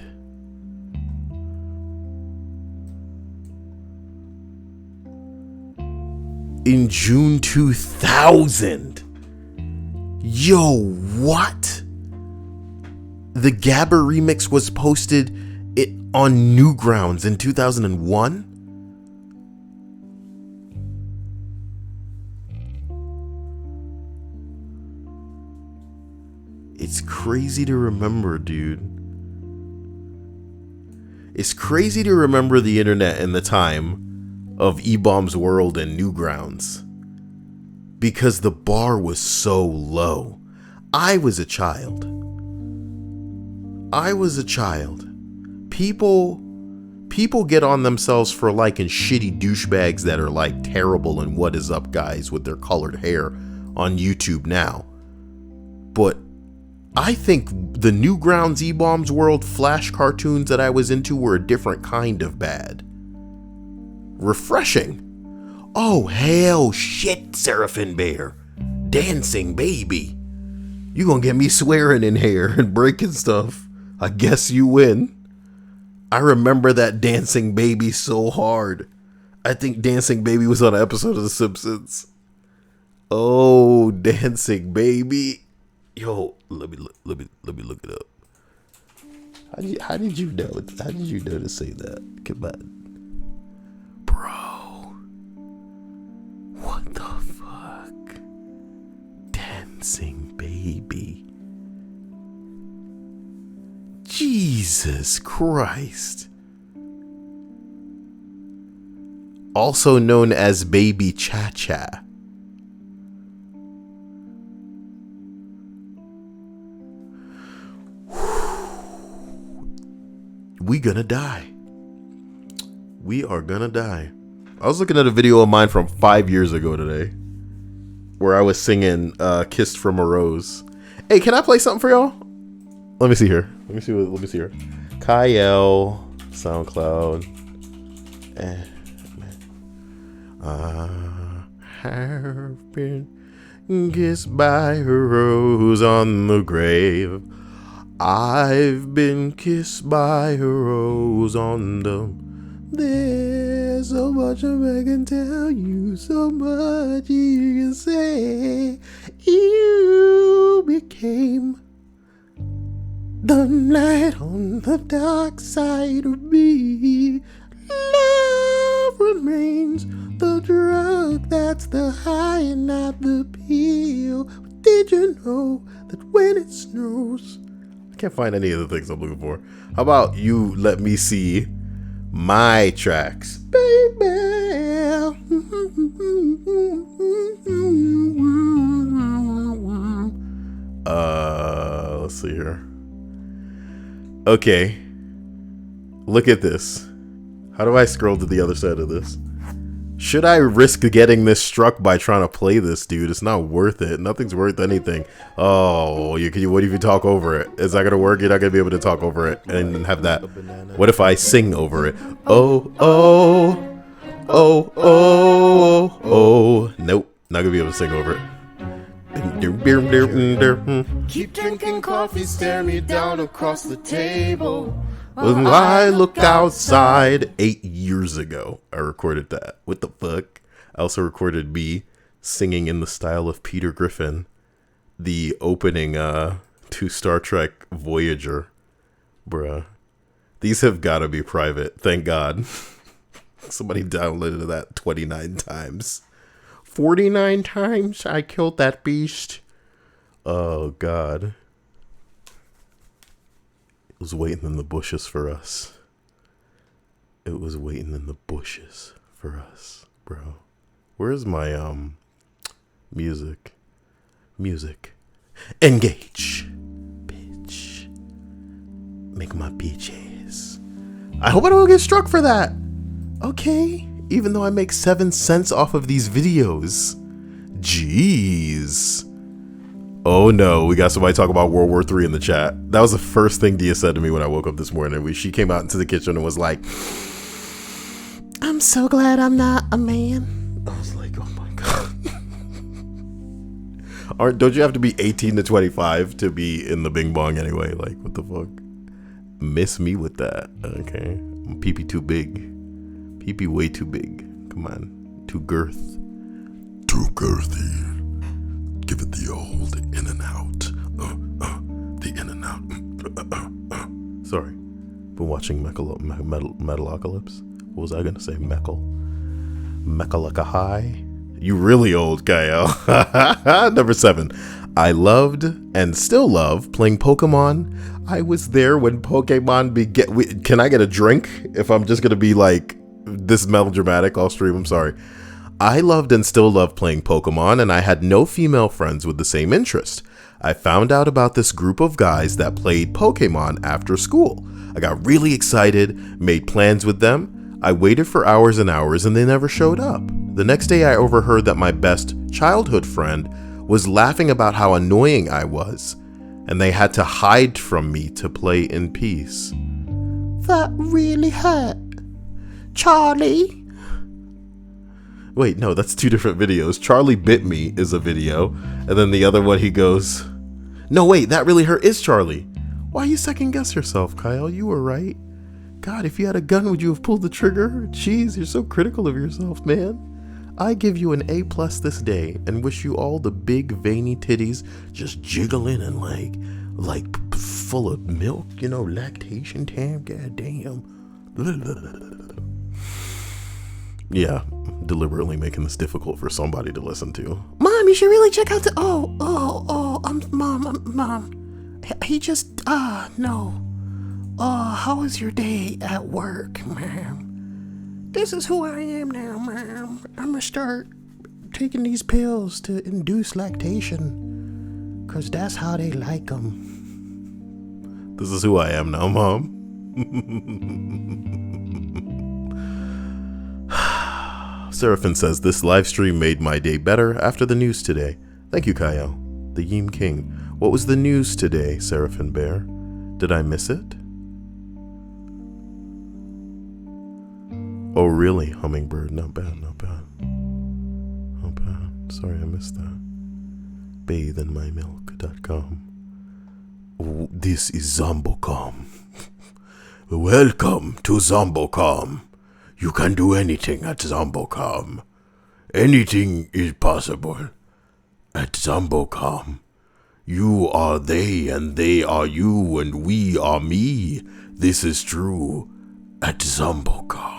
In June 2000. Yo, what? The Gabber remix was posted on Newgrounds in 2001? It's crazy to remember, dude. It's crazy to remember the internet in the time of E-Bomb's World and Newgrounds, because the bar was so low. I was a child. People get on themselves for liking shitty douchebags that are like terrible and what is up guys with their colored hair on YouTube now. But I think the Newgrounds E-Bombs World Flash cartoons that I was into were a different kind of bad. Refreshing. Oh, hell shit, Seraphim Bear. Dancing baby. You gonna get me swearing in here and breaking stuff. I guess you win. I remember that Dancing Baby so hard. I think Dancing Baby was on an episode of The Simpsons. Oh, Dancing Baby. Yo, let me look it up. How did you know? How did you know to say that? Come on, bro. What the fuck? Dancing Baby. Jesus Christ. Also known as Baby Cha-Cha. We gonna die. We are gonna die. I was looking at a video of mine from 5 years ago today, where I was singing Kissed from a Rose. Hey, can I play something for y'all? Let me see here. Let me see here. Kyle, SoundCloud. I have been kissed by a rose on the grave. I've been kissed by a rose on the... There's so much I can tell you, so much you can say. You became the light on the dark side of me. Love remains the drug that's the high and not the pill. Did you know that when it snows... I can't find any of the things I'm looking for. How about you let me see my tracks, baby? Let's see here. Okay, look at this. How do I scroll to the other side of this? Should I risk getting this struck by trying to play this, dude? It's not worth it. Nothing's worth anything. Oh, what if you talk over it? Is that gonna work? You're not gonna be able to talk over it and have that. What if I sing over it? Oh, oh, oh, oh, oh. Nope, not gonna be able to sing over it. Keep drinking coffee, stare me down across the table. When I look outside, 8 years ago, I recorded that. What the fuck? I also recorded me singing in the style of Peter Griffin, the opening to Star Trek Voyager. Bruh. These have got to be private. Thank God. Somebody downloaded that 29 times. 49 times I killed that beast. Oh, God. It was waiting in the bushes for us. It was waiting in the bushes for us, bro. Where's my music? Music. Engage. Bitch. Make my bitch ass. I hope I don't get struck for that. Okay. Even though I make 7 cents off of these videos. Jeez. Oh no, we got somebody talking about World War III in the chat. That was the first thing Dia said to me when I woke up this morning. She came out into the kitchen and was like, I'm so glad I'm not a man. I was like, oh my God. Don't you have to be 18 to 25 to be in the Bing Bong anyway? Like, what the fuck? Miss me with that. Okay. Pee-pee too big. Pee-pee way too big. Come on. Too girth. Too girthy. Give it the old in and out. The in and out. Sorry. Been watching Metalocalypse. What was I gonna say? Mechalaka High. You really old, Kyle. Number 7. I loved and still love playing Pokemon. I was there when Pokemon began. Can I get a drink if I'm just going to be like this melodramatic all stream? I'm sorry. I loved and still love playing Pokemon, and I had no female friends with the same interest. I found out about this group of guys that played Pokemon after school. I got really excited, made plans with them. I waited for hours and hours, and they never showed up. The next day, I overheard that my best childhood friend was laughing about how annoying I was, and they had to hide from me to play in peace. That really hurt. Charlie. Wait, no, that's 2 different videos. Charlie Bit Me is a video, and then the other one he goes, no, wait, that really hurt is Charlie. Why you second guess yourself, Kyle? You were right. God, if you had a gun, would you have pulled the trigger? Jeez, you're so critical of yourself, man. I give you an A+ this day and wish you all the big veiny titties just jiggling and like full of milk, you know, lactation time, goddamn. Yeah, deliberately making this difficult for somebody to listen to. Mom, you should really check out the. Mom. He just. No. How was your day at work, ma'am? This is who I am now, ma'am. I'm gonna start taking these pills to induce lactation, 'cause that's how they like them. This is who I am now, Mom. Seraphin says, this live stream made my day better after the news today. Thank you, Kyle. The Yeem King. What was the news today, Seraphin Bear? Did I miss it? Oh, really, Hummingbird? Not bad. Sorry, I missed that. Batheinmymilk.com. Oh, this is Zombocom. Welcome to Zombocom. You can do anything at Zombocom. Anything is possible at Zombocom. You are they, and they are you, and we are me. This is true at Zombocom.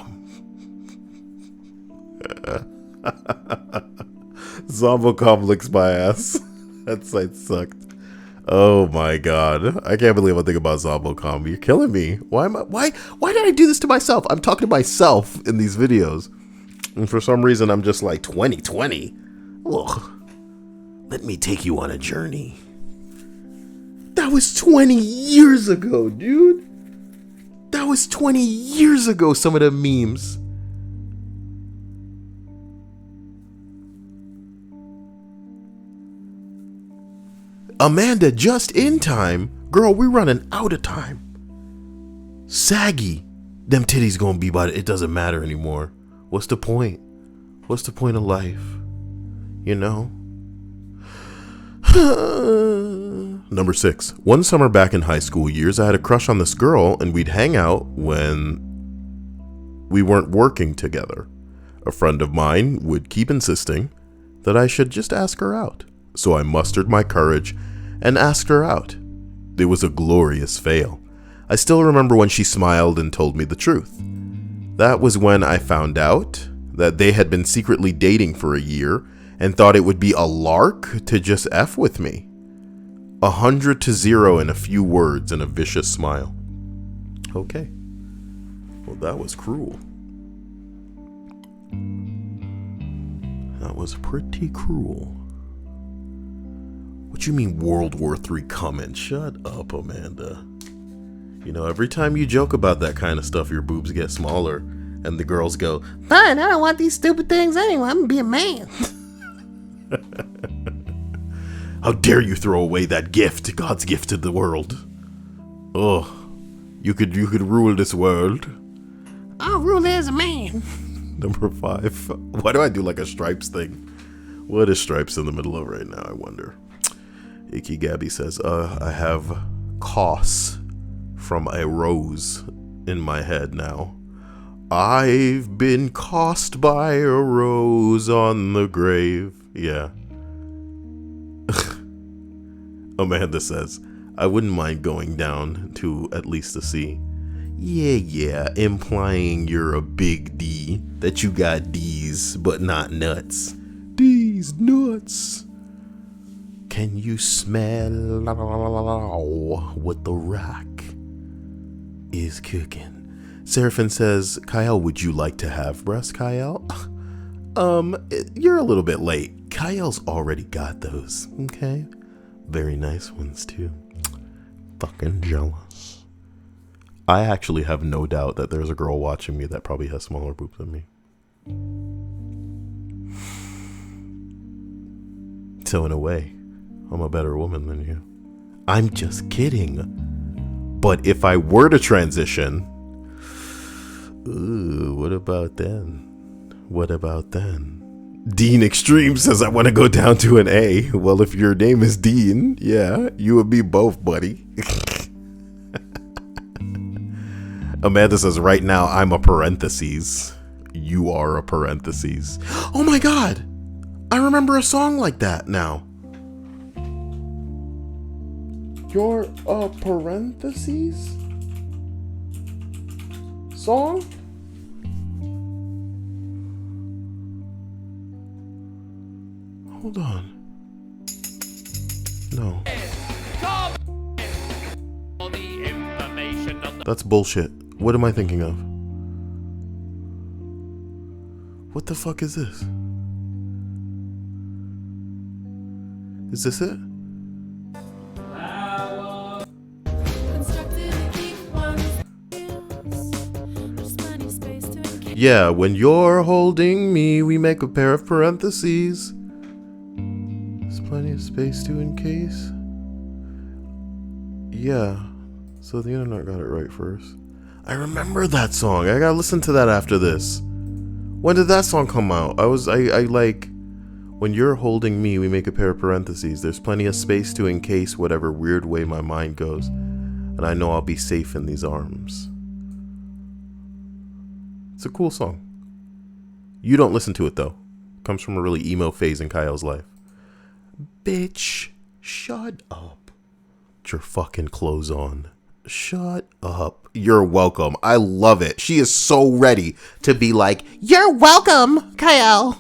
Zombocom licks my ass. That site sucked. Oh my god. I can't believe I think about Zombocom. You're killing me. Why did I do this to myself? I'm talking to myself in these videos. And for some reason I'm just like 2020. Ugh. Let me take you on a journey. That was 20 years ago, dude. That was 20 years ago, some of the memes. Amanda, just in time. Girl, we running out of time. Saggy. Them titties gonna be by it doesn't matter anymore. What's the point? What's the point of life? You know? Number 6. One summer back in high school years, I had a crush on this girl, and we'd hang out when we weren't working together. A friend of mine would keep insisting that I should just ask her out. So I mustered my courage and asked her out. It was a glorious fail. I still remember when she smiled and told me the truth. That was when I found out that they had been secretly dating for a year and thought it would be a lark to just F with me. 100-0 in a few words and a vicious smile. Okay. Well, that was cruel. That was pretty cruel. What you mean World War III comment? Shut up, Amanda. You know, every time you joke about that kind of stuff, your boobs get smaller. And the girls go, fine, I don't want these stupid things anyway. I'm gonna be a man. How dare you throw away that gift, God's gift to the world. Oh, you could rule this world. I'll rule it as a man. Number 5. Why do I do like a Stripes thing? What is Stripes in the middle of right now, I wonder? Icky Gabby says, I have costs from a rose in my head now. I've been cost by a rose on the grave. Yeah. Amanda says, I wouldn't mind going down to at least a C. Yeah, implying you're a big D, that you got D's but not nuts. these nuts? Can you smell what the rock is cooking? Seraphin says, Kyle, would you like to have breasts, Kyle? You're a little bit late. Kyle's already got those, okay? Very nice ones, too. Fucking jealous. I actually have no doubt that there's a girl watching me that probably has smaller boobs than me. So in a way, I'm a better woman than you. I'm just kidding. But if I were to transition, ooh, what about then? What about then? Dean Extreme says I want to go down to an A. Well, if your name is Dean, yeah, you and me both, buddy. Amanda says right now I'm a parentheses. You are a parentheses. Oh my god! I remember a song like that now. You're a parentheses? Song? Hold on. No. That's bullshit. What am I thinking of? What the fuck is this? Is this it? Yeah, when you're holding me, we make a pair of parentheses. There's plenty of space to encase. Yeah, so the internet got it right first. I remember that song. I gotta listen to that after this. When did that song come out? I like, when you're holding me, we make a pair of parentheses. There's plenty of space to encase whatever weird way my mind goes. And I know I'll be safe in these arms. It's a cool song. You don't listen to it though. It comes from a really emo phase in Kyle's life. Bitch, shut up. Put your fucking clothes on. Shut up. You're welcome. I love it. She is so ready to be like, you're welcome, Kyle.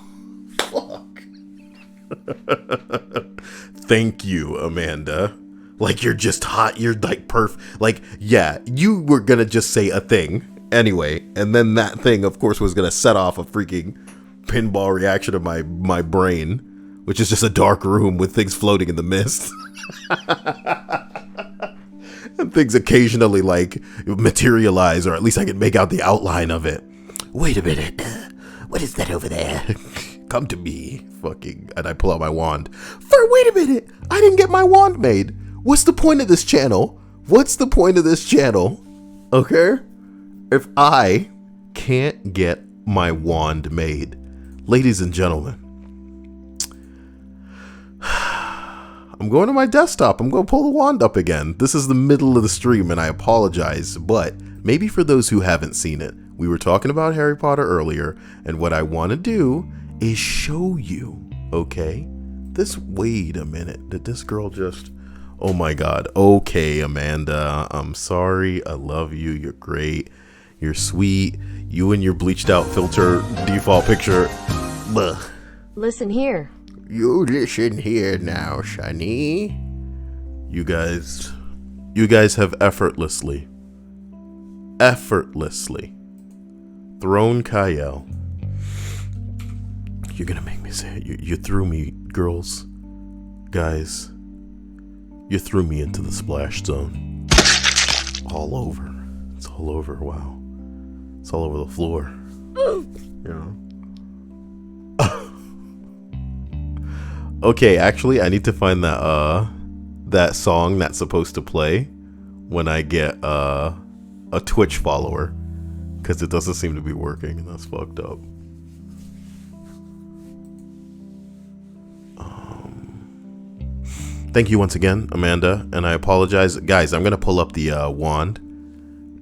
Fuck. Thank you, Amanda. Like, you're just hot. You're like like, yeah, you were gonna just say a thing anyway, and then that thing, of course, was gonna set off a freaking pinball reaction of my brain, which is just a dark room with things floating in the mist. And things occasionally like materialize, or at least I can make out the outline of it. Wait a minute. What is that over there? Come to me. Fucking. And I pull out my wand. Wait a minute. I didn't get my wand made. What's the point of this channel? What's the point of this channel? Okay? If I can't get my wand made. Ladies and gentlemen. I'm going to my desktop. I'm going to pull the wand up again. This is the middle of the stream and I apologize, but maybe for those who haven't seen it, we were talking about Harry Potter earlier, and what I want to do is show you, okay? Wait a minute. Did this girl just... Oh my god. Okay, Amanda. I'm sorry. I love you. You're great. You're sweet. You and your bleached out filter default picture. Blech. Listen here. You listen here now, Shani. You guys have effortlessly thrown Kyle. You're gonna make me say it. You threw me, girls, guys. You threw me into the splash zone. All over. It's all over. Wow. It's all over the floor. You know. Okay, actually, I need to find that song that's supposed to play when I get a Twitch follower, because it doesn't seem to be working, and that's fucked up. Thank you once again, Amanda, and I apologize, guys. I'm gonna pull up the wand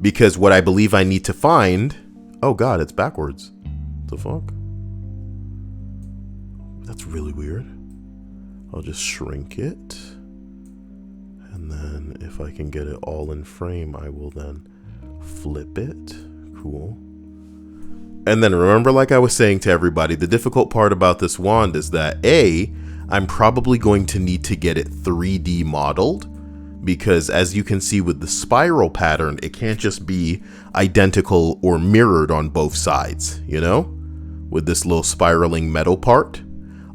because what I believe I need to find. Oh God, it's backwards. What the fuck? That's really weird. I'll just shrink it, and then if I can get it all in frame, I will then flip it. Cool. And then remember, like I was saying to everybody, the difficult part about this wand is that I'm probably going to need to get it 3D modeled, because as you can see with the spiral pattern, it can't just be identical or mirrored on both sides, you know, with this little spiraling metal part.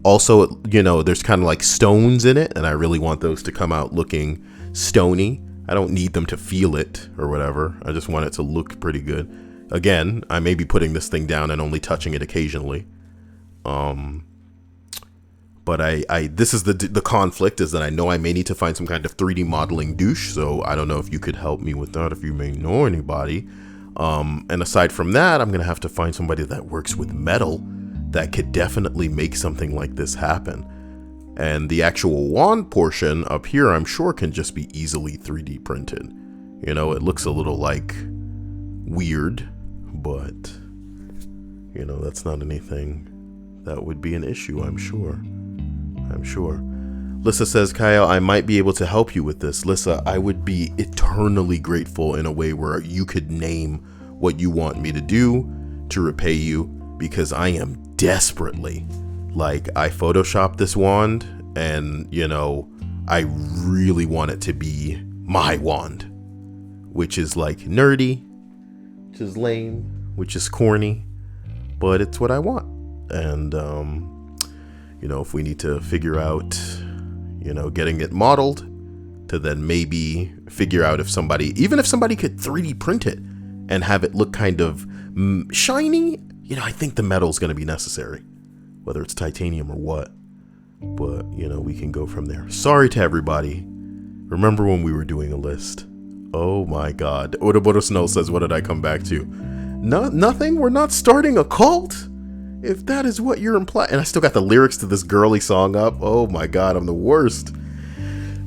Also, you know, there's kind of like stones in it, and I really want those to come out looking stony. I don't need them to feel it or whatever. I just want it to look pretty good. Again, I may be putting this thing down and only touching it occasionally. But this is the conflict, is that I know I may need to find some kind of 3D modeling douche. So I don't know if you could help me with that, if you may know anybody. And aside from that, I'm going to have to find somebody that works with metal that could definitely make something like this happen. And the actual wand portion up here, I'm sure can just be easily 3D printed. You know, it looks a little like weird, but you know, that's not anything that would be an issue, I'm sure. Lissa says, Kyle, I might be able to help you with this. Lissa, I would be eternally grateful in a way where you could name what you want me to do to repay you, because I am desperately, like, I photoshopped this wand and, you know, I really want it to be my wand, which is like nerdy, which is lame, which is corny, but it's what I want. And, you know, if we need to figure out, you know, getting it modeled to then maybe figure out if somebody, even if somebody could 3D print it and have it look kind of shiny, you know, I think the metal is going to be necessary, whether it's titanium or what. But, you know, we can go from there. Sorry to everybody. Remember when we were doing a list? Oh my God. Odobodo Snow says, what did I come back to? Nothing? We're not starting a cult? If that is what you're implying. And I still got the lyrics to this girly song up. Oh my God, I'm the worst.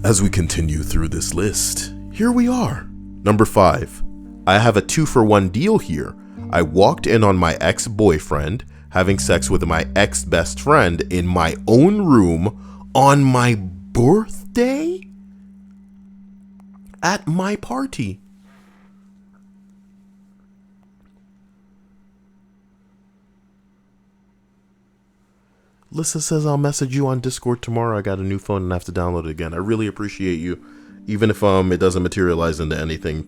As we continue through this list, here we are. Number 5. I have a 2-for-1 deal here. I walked in on my ex-boyfriend having sex with my ex-best friend in my own room on my birthday? At my party. Lissa says, I'll message you on Discord tomorrow. I got a new phone and I have to download it again. I really appreciate you. Even if it doesn't materialize into anything,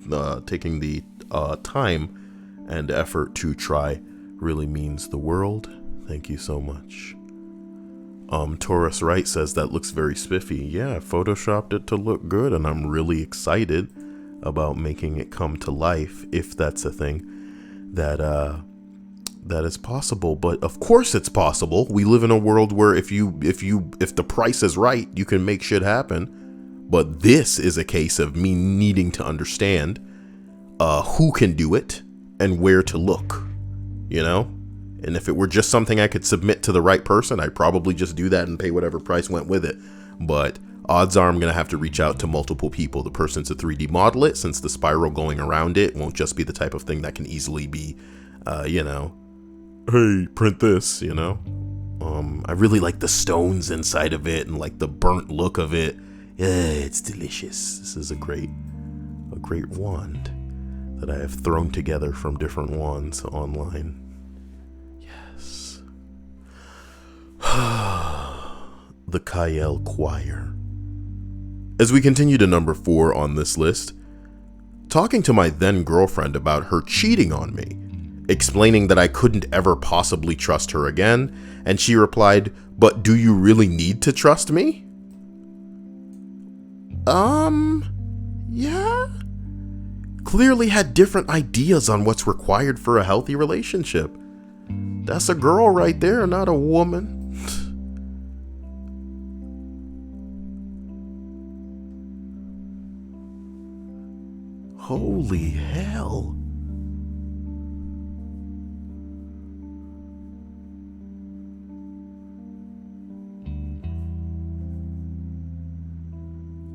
taking the time and effort to try really means the world. Thank you so much. Taurus Wright says, that looks very spiffy. Yeah, I photoshopped it to look good, and I'm really excited about making it come to life, if that's a thing that is possible. But of course it's possible. We live in a world where if the price is right, you can make shit happen. But this is a case of me needing to understand who can do it and where to look, you know? And if it were just something I could submit to the right person, I'd probably just do that and pay whatever price went with it. But odds are I'm going to have to reach out to multiple people, the person to 3D model it, since the spiral going around it won't just be the type of thing that can easily be, you know, hey, print this, you know? I really like the stones inside of it and like the burnt look of it. Yeah, it's delicious. This is a great wand that I have thrown together from different wands online. Yes. The Kyle Choir. As we continue to number 4 on this list, talking to my then girlfriend about her cheating on me, explaining that I couldn't ever possibly trust her again, and she replied, "But do you really need to trust me?" Yeah? Clearly had different ideas on what's required for a healthy relationship. That's a girl right there, not a woman. Holy hell.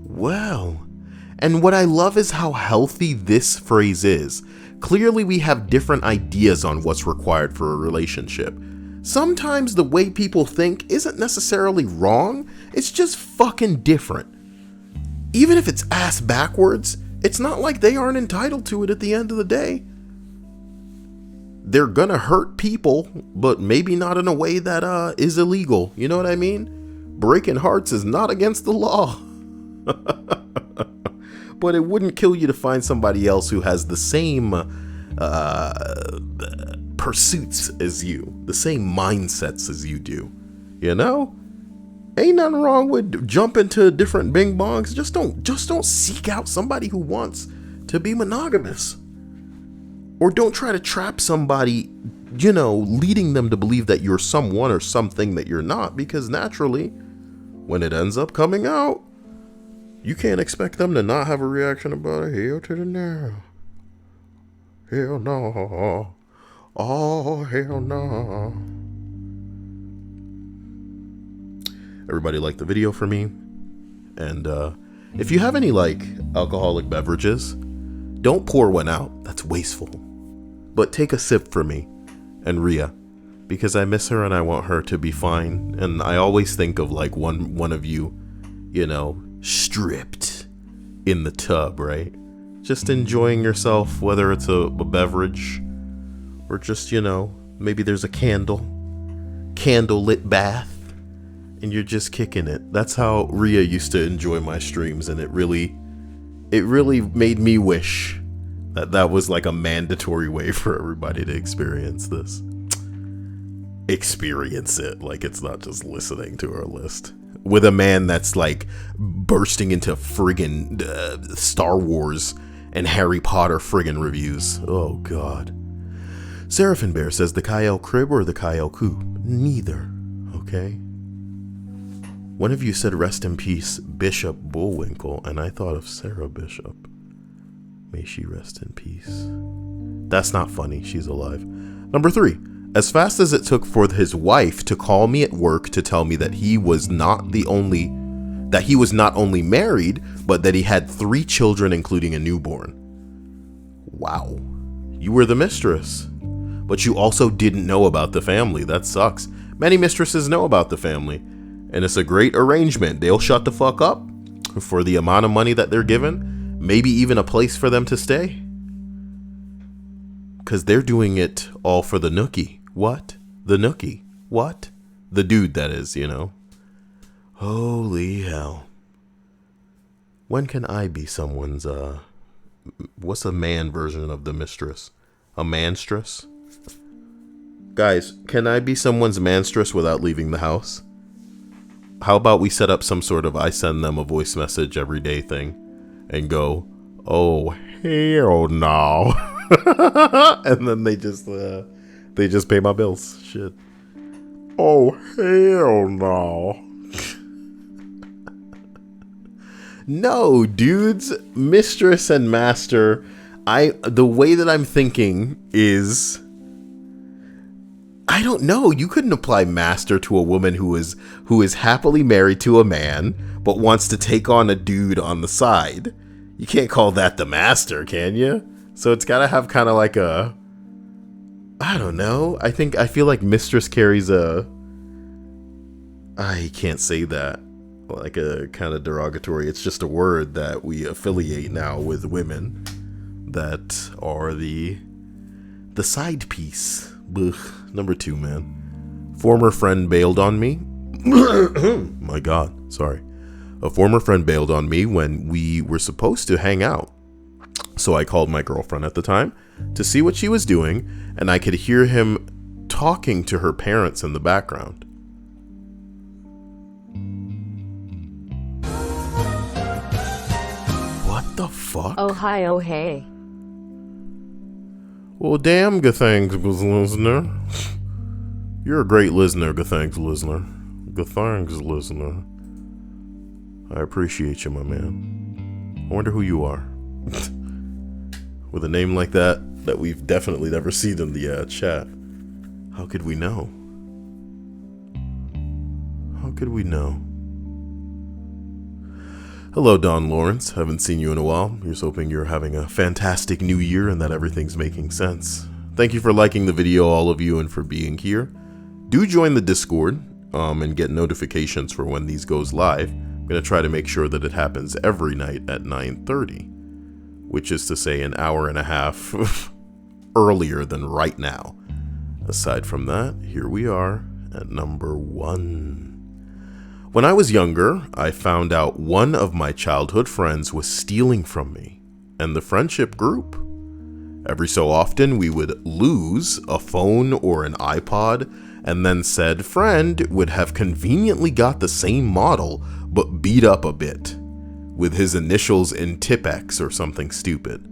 Well, and what I love is how healthy this phrase is. Clearly we have different ideas on what's required for a relationship. Sometimes the way people think isn't necessarily wrong, it's just fucking different. Even if it's ass backwards, it's not like they aren't entitled to it at the end of the day. they're gonna hurt people, but maybe not in a way that is illegal. You know what I mean? Breaking hearts is not against the law. But it wouldn't kill you to find somebody else who has the same pursuits as you, the same mindsets as you do. You know? Ain't nothing wrong with jumping to different bing bongs. Just don't seek out somebody who wants to be monogamous. Or don't try to trap somebody, you know, leading them to believe that you're someone or something that you're not, because naturally, when it ends up coming out, you can't expect them to not have a reaction about it. Hell to the no. Hell no. Oh, hell no. Everybody like the video for me. And if you have any like alcoholic beverages, don't pour one out. That's wasteful. But take a sip for me and Rhea, because I miss her and I want her to be fine. And I always think of like one of you, you know, stripped in the tub, right? Just enjoying yourself, whether it's a beverage or just, you know, maybe there's a candlelit bath and you're just kicking it. That's how Rhea used to enjoy my streams, and it really made me wish that was like a mandatory way for everybody to experience this. Experience it, like it's not just listening to our list. With a man that's like bursting into friggin' Star Wars and Harry Potter friggin' reviews. Oh God. Seraphin Bear says the Kyle crib or the Kyle coup? Neither. Okay. One of you said rest in peace Bishop Bullwinkle, and I thought of Sarah Bishop. May she rest in peace. That's not funny. She's alive. Number 3. As fast as it took for his wife to call me at work to tell me that he was not only married, but that he had 3 children, including a newborn. Wow. You were the mistress, but you also didn't know about the family. That sucks. Many mistresses know about the family, and it's a great arrangement. They'll shut the fuck up for the amount of money that they're given, maybe even a place for them to stay, because they're doing it all for the nookie. What? The nookie. What? The dude, that is, you know. Holy hell. When can I be someone's, what's a man version of the mistress? A manstress? Guys, can I be someone's manstress without leaving the house? How about we set up some sort of I send them a voice message every day thing and go, oh, hell no. And then they just pay my bills. Shit. Oh, hell no. No, dudes, mistress and master. The way that I'm thinking is, I don't know. You couldn't apply master to a woman who is happily married to a man, but wants to take on a dude on the side. You can't call that the master, can you? So it's got to have kind of like a, I don't know. I feel like mistress carries I can't say that, like a kind of derogatory. It's just a word that we affiliate now with women that are the side piece. Ugh. Number 2, man. Former friend bailed on me. My God, sorry. A former friend bailed on me when we were supposed to hang out. So I called my girlfriend at the time to see what she was doing, and I could hear him talking to her parents in the background. What the fuck? Oh hi, oh hey. Well, damn, good thanks, listener. You're a great listener, good thanks, listener. Good thanks, listener. I appreciate you, my man. I wonder who you are. With a name like that we've definitely never seen in the chat. How could we know? How could we know? Hello, Don Lawrence. Haven't seen you in a while. Here's hoping you're having a fantastic new year and that everything's making sense. Thank you for liking the video, all of you, and for being here. Do join the Discord and get notifications for when these goes live. I'm going to try to make sure that it happens every night at 9:30, which is to say an hour and a half earlier than right now. Aside from that, here we are at number 1. When I was younger, I found out one of my childhood friends was stealing from me, and the friendship group. Every so often, we would lose a phone or an iPod, and then said friend would have conveniently got the same model, but beat up a bit, with his initials in Tipex or something stupid.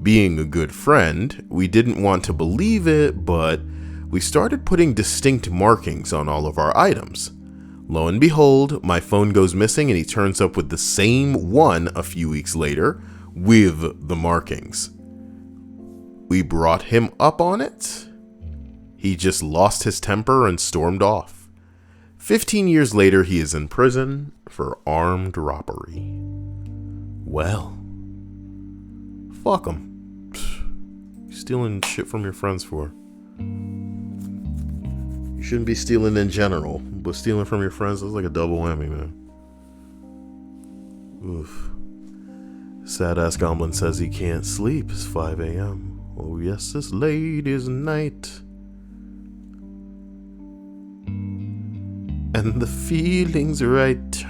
Being a good friend, we didn't want to believe it, but we started putting distinct markings on all of our items. Lo and behold, my phone goes missing and he turns up with the same one a few weeks later with the markings. We brought him up on it. He just lost his temper and stormed off. 15 years later, he is in prison for armed robbery. Well, fuck him. Stealing shit from your friends for. You shouldn't be stealing in general, but stealing from your friends is like a double whammy, man. Oof. Sad ass Goblin says he can't sleep. It's 5 a.m. Oh yes, it's late as night. And the feeling's right.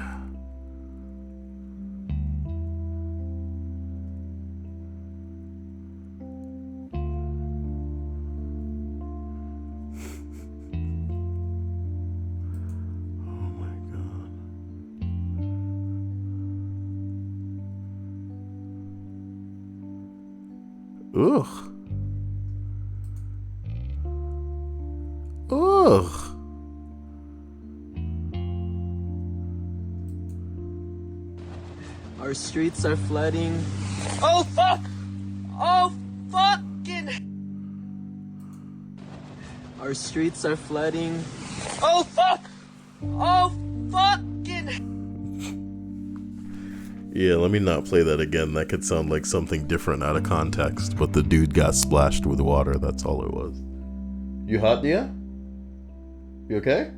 Ugh. Ugh. Our streets are flooding. Oh fuck! Oh fucking! Our streets are flooding. Oh fuck! Oh fucking! Yeah, let me not play that again. That could sound like something different out of context, but the dude got splashed with water. That's all it was. You hot, Dia? You okay?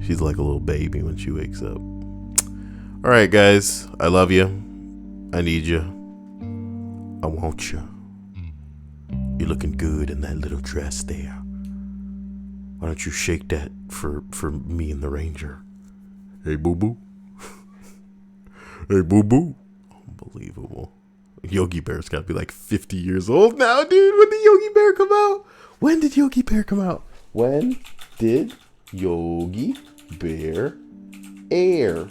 She's like a little baby when she wakes up. Alright, guys. I love you. I need you. I want you. You're looking good in that little dress there. Why don't you shake that for me and the Ranger? Hey, boo-boo. Hey, boo-boo. Unbelievable. Yogi Bear's got to be like 50 years old now, dude. When did Yogi Bear come out? When did Yogi Bear come out? When did Yogi Bear air?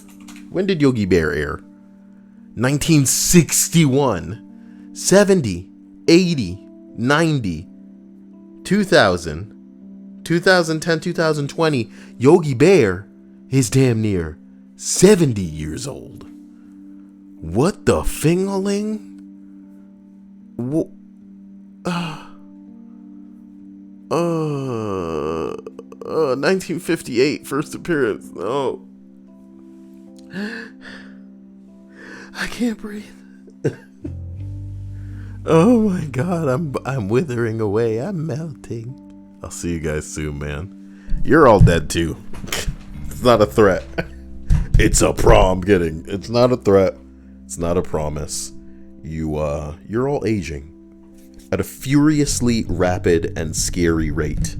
When did Yogi Bear air? 1961. 70. 80. 90. 2000. 2010, 2020. Yogi Bear is damn near 70 years old. What the fingaling? 1958 first appearance. No. I can't breathe. Oh my god, I'm withering away. I'm melting. I'll see you guys soon, man. You're all dead too. It's not a threat. It's a prom. Kidding. It's not a threat. It's not a promise. You're all aging at a furiously rapid and scary rate.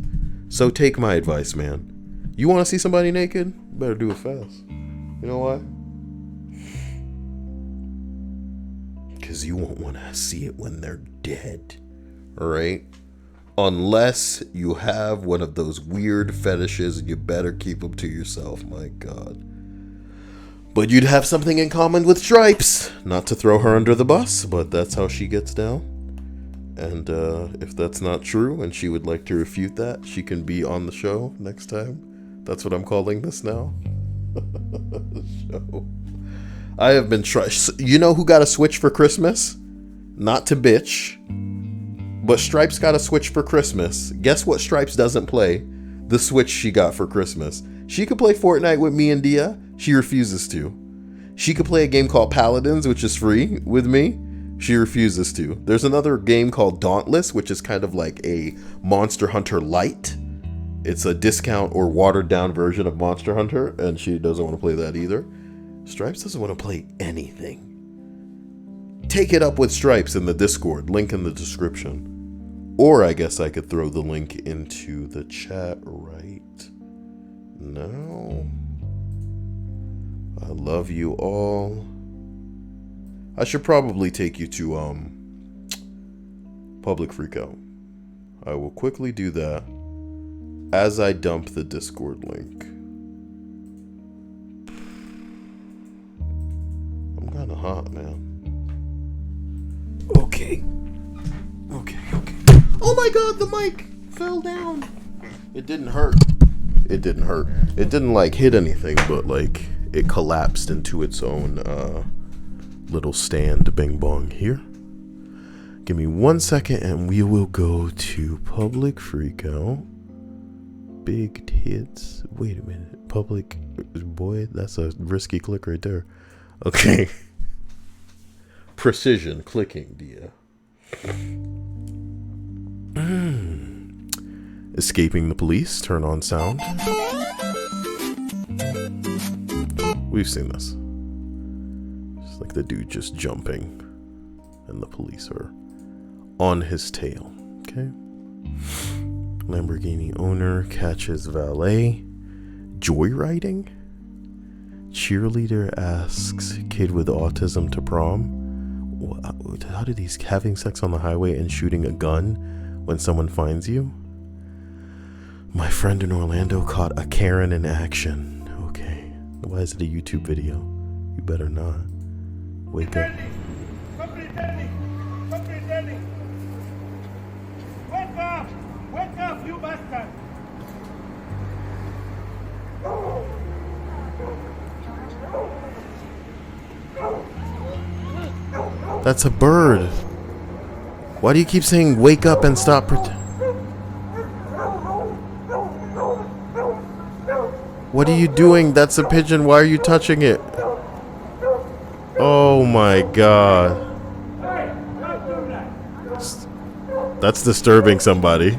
So take my advice, man. You want to see somebody naked? Better do it fast. You know why? Because you won't want to see it when they're dead. Alright? Unless you have one of those weird fetishes, you better keep them to yourself. My god. But you'd have something in common with Stripes. Not to throw her under the bus, but that's how she gets down. And if that's not true and she would like to refute that, she can be on the show next time. That's what I'm calling this now. Show. I have been trying. You know who got a Switch for Christmas? Not to bitch, but Stripes got a Switch for Christmas. Guess what Stripes doesn't play? The Switch she got for Christmas. She could play Fortnite with me and Dia. She refuses to. She could play a game called Paladins, which is free, with me. She refuses to. There's another game called Dauntless, which is kind of like a Monster Hunter Lite. It's a discount or watered down version of Monster Hunter, and she doesn't want to play that either. Stripes doesn't want to play anything. take it up with Stripes in the Discord. Link in the description. Or I guess I could throw the link into the chat right now. I love you all. I should probably take you to public freakout. I will quickly do that as I dump the Discord link. I'm kind of hot, man. Okay. Oh my god, the mic fell down. It didn't hurt. It didn't hurt. It didn't like hit anything, but like it collapsed into its own little stand bing bong here. Give me 1 second and we will go to public freakout. Big tits. Wait a minute. Public. Boy, that's a risky click right there. Okay. Precision clicking, dear. Escaping the police. Turn on sound. We've seen this. It's like the dude just jumping and the police are on his tail. Okay. Lamborghini owner catches valet. Joyriding? Cheerleader asks kid with autism to prom. How do these having sex on the highway and shooting a gun when someone finds you? My friend in Orlando caught a Karen in action. Okay. Why is it a YouTube video? You better not. Wake up. Somebody's dead. Wake up, you bastard. That's a bird. Why do you keep saying wake up and stop? What are you doing? That's a pigeon. Why are you touching it? Oh my god. That's disturbing somebody.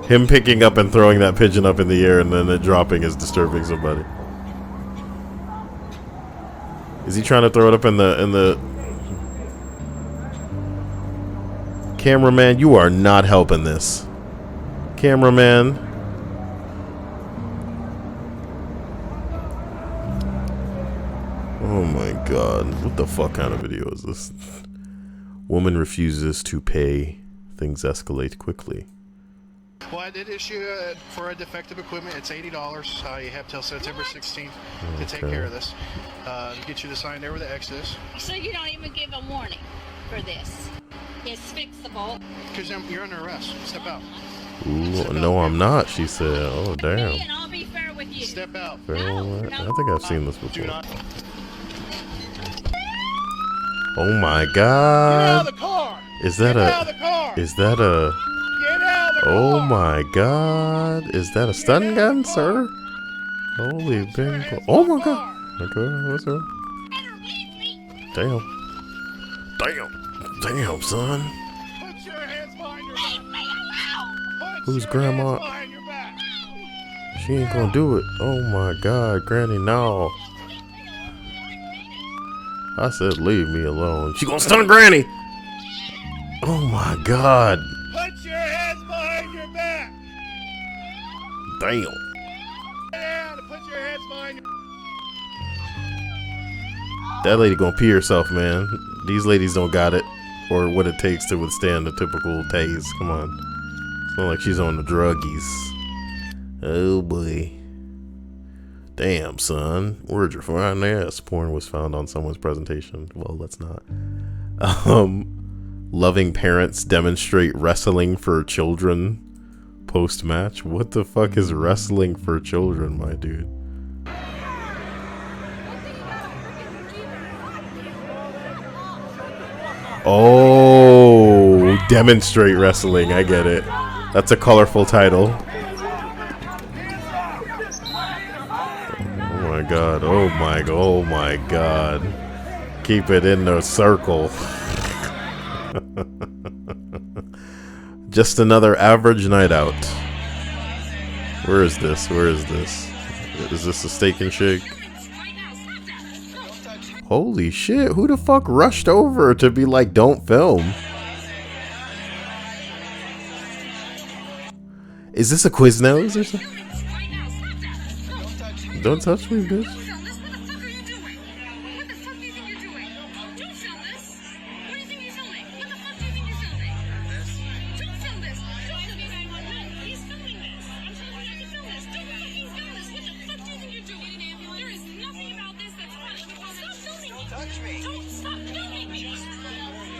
Him picking up and throwing that pigeon up in the air and then it dropping is disturbing somebody. Is he trying to throw it up in the Cameraman, you are not helping this. Cameraman. Oh my god. What the fuck kind of video is this? Woman refuses to pay. Things escalate quickly. Well, I did issue for a defective equipment. It's $80. You have till September 16th to take care of this. Get you to sign there with the Exodus. So you don't even give a warning for this? It's fixable. Because you're under arrest. Step out. Ooh, no, I'm not, she said. Oh, damn. And I'll be fair with you. Step out. No. I think I've seen this Do before. not. Oh my Get god. out of the car. Is that Get out of the car. Is that a... Get out of the car. Oh my god. Is that a stun gun, sir? Holy bingo. Oh my god. Okay, what's up? Damn. Damn, son. Put your hands behind your back. Who's grandma? She ain't gonna do it. Oh my god, Granny, no. I said leave me alone. She gonna stun Granny. Oh my god. Put your hands behind your back. Damn. Down and put your hands behind your... That lady gonna pee herself, man. These ladies don't got it. Or what it takes to withstand a typical tase. Come on. It's not like she's on the druggies. Oh boy. Damn, son. Where'd you find that? Porn was found on someone's presentation. Well, let's not. Loving parents demonstrate wrestling for children post-match. What the fuck is wrestling for children, my dude? Oh, demonstrate wrestling. I get it. That's a colorful title. Oh my god. Oh my god. Keep it in the circle. Just another average night out. Where is this? Where is this? Is this a steak and shake? Holy shit, who the fuck rushed over to be like, don't film? Is this a Quiznos or something? Don't touch me, bitch.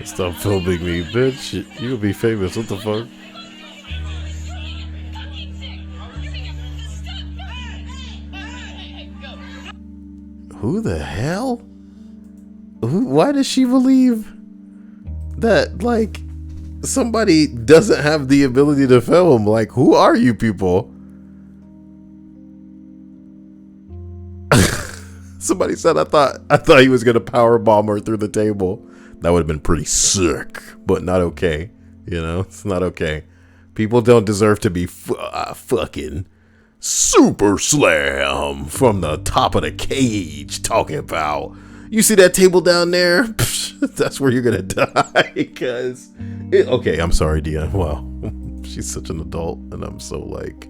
Stop filming me, bitch. You'll be famous. What the fuck? Who the hell? Why does she believe that, like, somebody doesn't have the ability to film? Like, who are you people? Somebody said I thought he was gonna power bomb her through the table. That would have been pretty sick, but not okay. You know, it's not okay. People don't deserve to be fucking super slam from the top of the cage talking about, you see that table down there? That's where you're gonna die. Because okay, I'm sorry, Dia. Wow, she's such an adult, and I'm so like,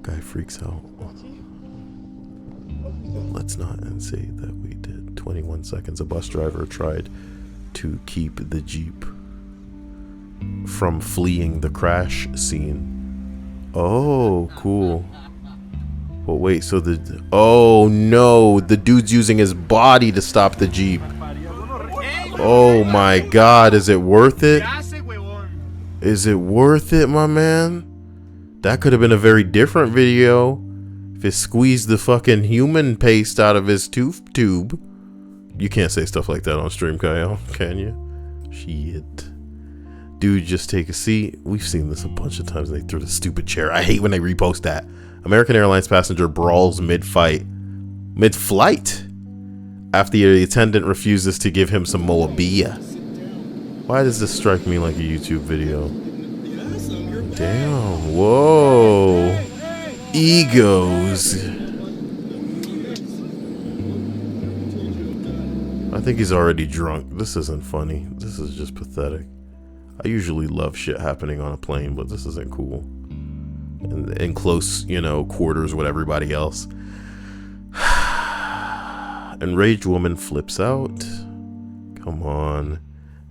guy freaks out. Let's not say that we did. 21 seconds. A bus driver tried to keep the Jeep from fleeing the crash scene. Oh, cool. But wait, so oh no, the dude's using his body to stop the Jeep. Oh my god, is it worth it? Is it worth it, my man? That could have been a very different video if it squeezed the fucking human paste out of his tooth tube. You can't say stuff like that on stream, Kyle, can you? Shit. Dude, just take a seat. We've seen this a bunch of times. They threw the stupid chair. I hate when they repost that. American Airlines passenger brawls mid-flight after the attendant refuses to give him some more beer. Why does this strike me like a YouTube video? Damn. Whoa. Egos. I think he's already drunk. This isn't funny. This is just pathetic. I usually love shit happening on a plane, but this isn't cool. In close, you know, quarters with everybody else. Enraged woman flips out. Come on.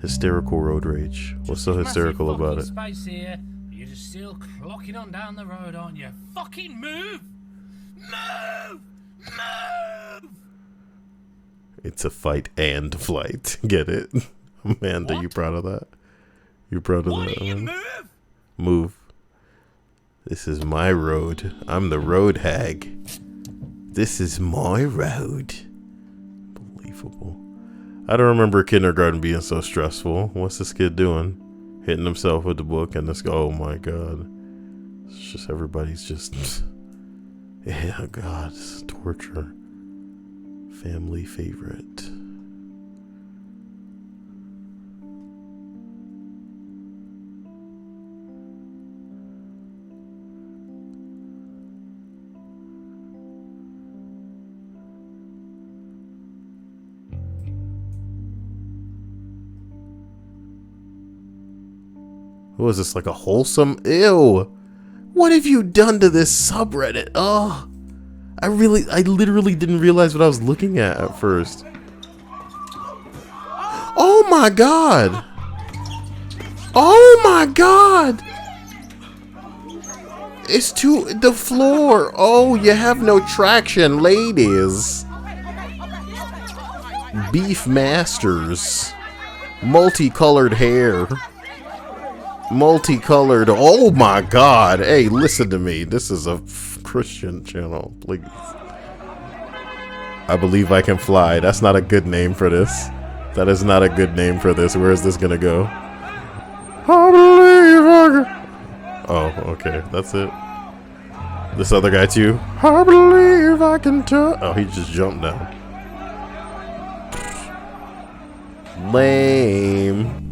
Hysterical road rage. What's so hysterical about it? You're just still clocking on down the road, aren't you? Fucking move! Move! Move! It's a fight and flight. Get it? Amanda, what? You proud of that? You proud of what that? Do you move? Move. This is my road. I'm the road hag. This is my road. Unbelievable. I don't remember kindergarten being so stressful. What's this kid doing? Hitting himself with the book and this go, oh my god. It's just everybody's just yeah, god, this is torture. Family favorite. What is this, like a wholesome? Ew! What have you done to this subreddit? Oh, I literally didn't realize what I was looking at first. Oh my god! Oh my god! It's to the floor. Oh, you have no traction, ladies. Beef Masters. Multicolored hair. Multicolored. Oh my god. Hey, listen to me. This is a Christian channel, please. I believe I can fly. That's not a good name for this. That is not a good name for this. Where is this gonna go? I believe I can. Oh, okay. That's it. This other guy too. I believe I can touch. Oh, he just jumped down. Lame.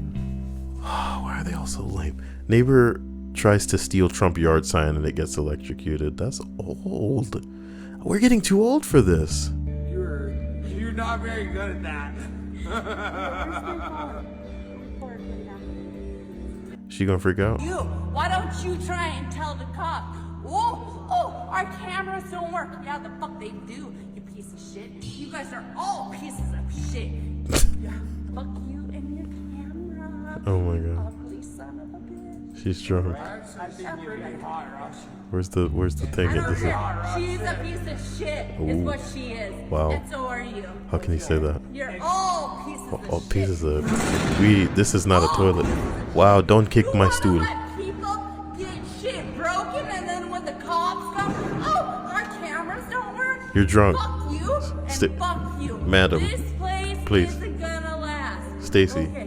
Why are they all so lame? Neighbor tries to steal Trump yard sign and it gets electrocuted. That's old. We're getting too old for this. You're not very good at that. She gonna freak out? You, why don't you try and tell the cops? Oh, our cameras don't work. Yeah, the fuck they do, you piece of shit. You guys are all pieces of shit. Fuck you and your camera. Oh my god. Ugly son of a bitch. She's drunk. Where's the thing? I don't care. She's a piece of shit, is what she is. Wow. And so are you. How can you say that? You're all pieces of All shit. pieces of. This is not a toilet. Wow, don't kick my stool. Let people get shit broken, and then when the cops come, oh, our cameras don't work. You're drunk. Fuck you and fuck you. Madam, This place please. isn't gonna last. Stacy. Okay.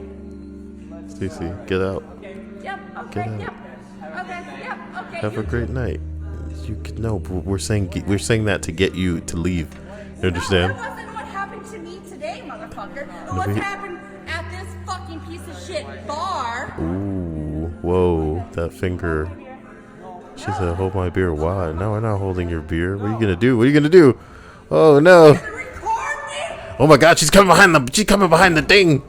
Stacy, get out. Yep. Get Okay. out. Yep. Okay. Yep. Okay. Have a great night. You could no. We're saying that to get you to leave. You understand? No, that wasn't what happened to me today, motherfucker. It No, what he- happened at this fucking piece of shit bar. Ooh, whoa, that finger. She said, "Hold my beer." Why? No, we're not holding your beer. What are you gonna do? What are you gonna do? Oh no! Oh my God, she's coming behind the thing.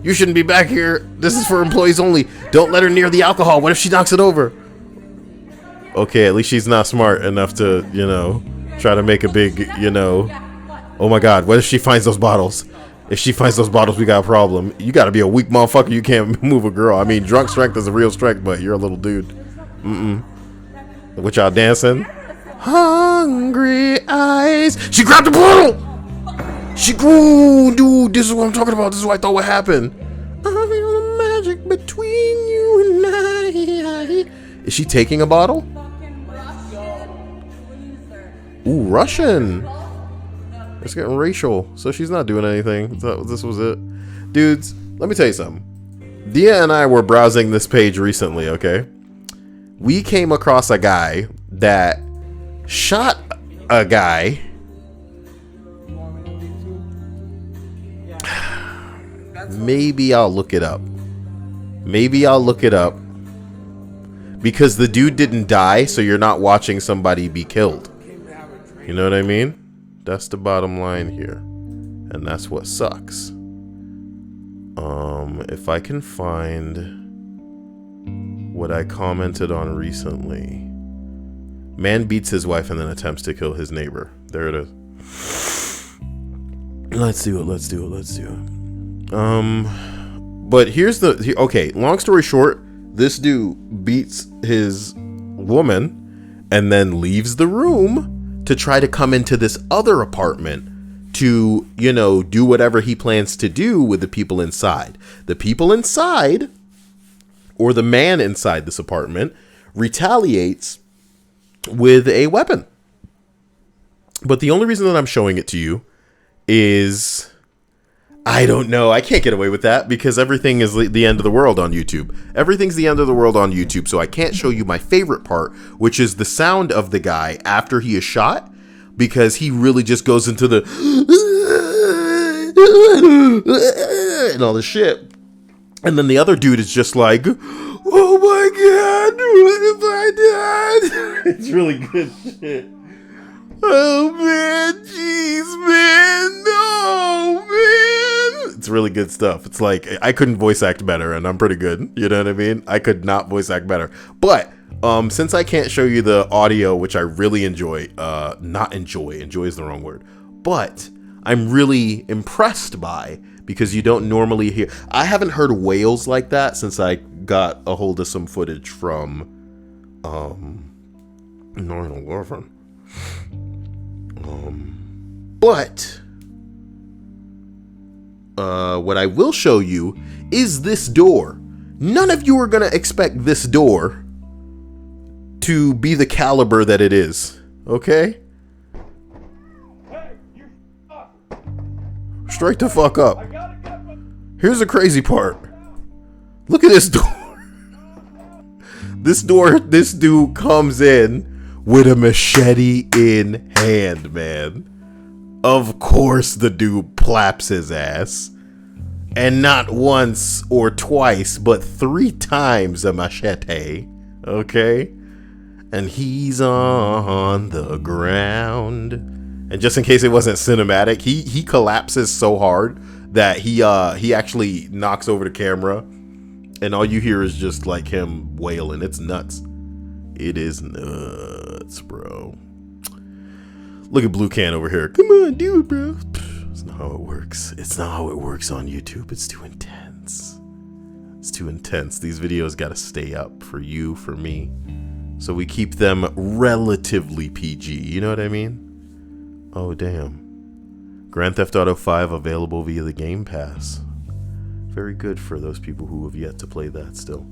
You shouldn't be back here. This is for employees only. Don't let her near the alcohol. What if she knocks it over? Okay, at least she's not smart enough to, try to make a big, Oh my God, what if she finds those bottles? If she finds those bottles, we got a problem. You gotta be a weak motherfucker. You can't move a girl. I mean, drunk strength is a real strength, but you're a little dude. What y'all dancing? Hungry eyes. She grabbed the bottle. She grew, dude. This is what I'm talking about. This is what I thought would happen. I feel the magic between you and I. Is she taking a bottle? Ooh, Russian. It's getting racial. So she's not doing anything. This was it. Dudes, let me tell you something. Dia and I were browsing this page recently, okay? We came across a guy that shot a guy. Maybe I'll look it up. Because the dude didn't die, so you're not watching somebody be killed. You know what I mean? That's the bottom line here. And that's what sucks. If I can find what I commented on recently. Man beats his wife and then attempts to kill his neighbor. There it is. Let's do it. But here's okay, long story short, this dude beats his woman and then leaves the room to try to come into this other apartment to, do whatever he plans to do with the people inside. The people inside, or the man inside this apartment, retaliates with a weapon. But the only reason that I'm showing it to you is, I don't know. I can't get away with that because everything is the end of the world on YouTube. Everything's the end of the world on YouTube. So I can't show you my favorite part, which is the sound of the guy after he is shot, because he really just goes into the and all this shit. And then the other dude is just like, oh my God, what have I done? It's really good shit. Oh man, jeez, man, no, man. It's really good stuff. It's like, I couldn't voice act better, and I'm pretty good. You know what I mean? I could not voice act better. But since I can't show you the audio, which I really enjoy, enjoy is the wrong word, but I'm really impressed by, because you don't normally hear. I haven't heard wails like that since I got a hold of some footage from Northern Warfare. But what I will show you is this door. None of you are gonna expect this door to be the caliber that it is. Okay? Straight the fuck up. Here's the crazy part. Look at this door. This dude comes in with a machete in hand, man. Of course the dude plaps his ass. And not once or twice, but 3 times a machete. Okay? And he's on the ground. And just in case it wasn't cinematic, he collapses so hard that he actually knocks over the camera, and all you hear is just like him wailing. It's nuts. It is nuts, bro. Look at Blue Can over here. Come on, do it, bro. It's not how it works. It's not how it works on YouTube. It's too intense. It's too intense. These videos got to stay up for you, for me. So we keep them relatively PG. You know what I mean? Oh, damn. Grand Theft Auto 5 available via the Game Pass. Very good for those people who have yet to play that still.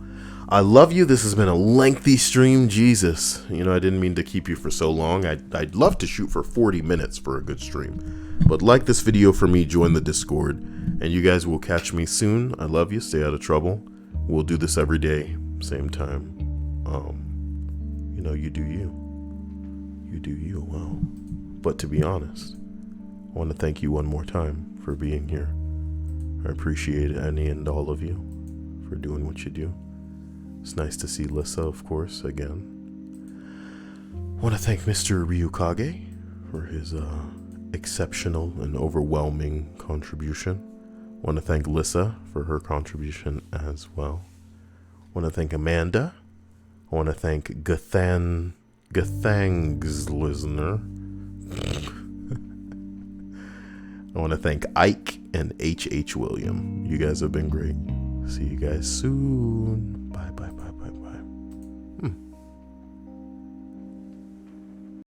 I love you. This has been a lengthy stream. Jesus. You know, I didn't mean to keep you for so long. I'd love to shoot for 40 minutes for a good stream. But like this video for me, join the Discord. And you guys will catch me soon. I love you. Stay out of trouble. We'll do this every day. Same time. You know, you do you. You do you well. But to be honest, I want to thank you one more time for being here. I appreciate any and all of you for doing what you do. It's nice to see Lissa, of course, again. I want to thank Mr. Ryukage for his exceptional and overwhelming contribution. I want to thank Lissa for her contribution as well. I want to thank Amanda. I want to thank Gathang's listener. I want to thank Ike and H.H. William. You guys have been great. See you guys soon. Bye, bye, bye.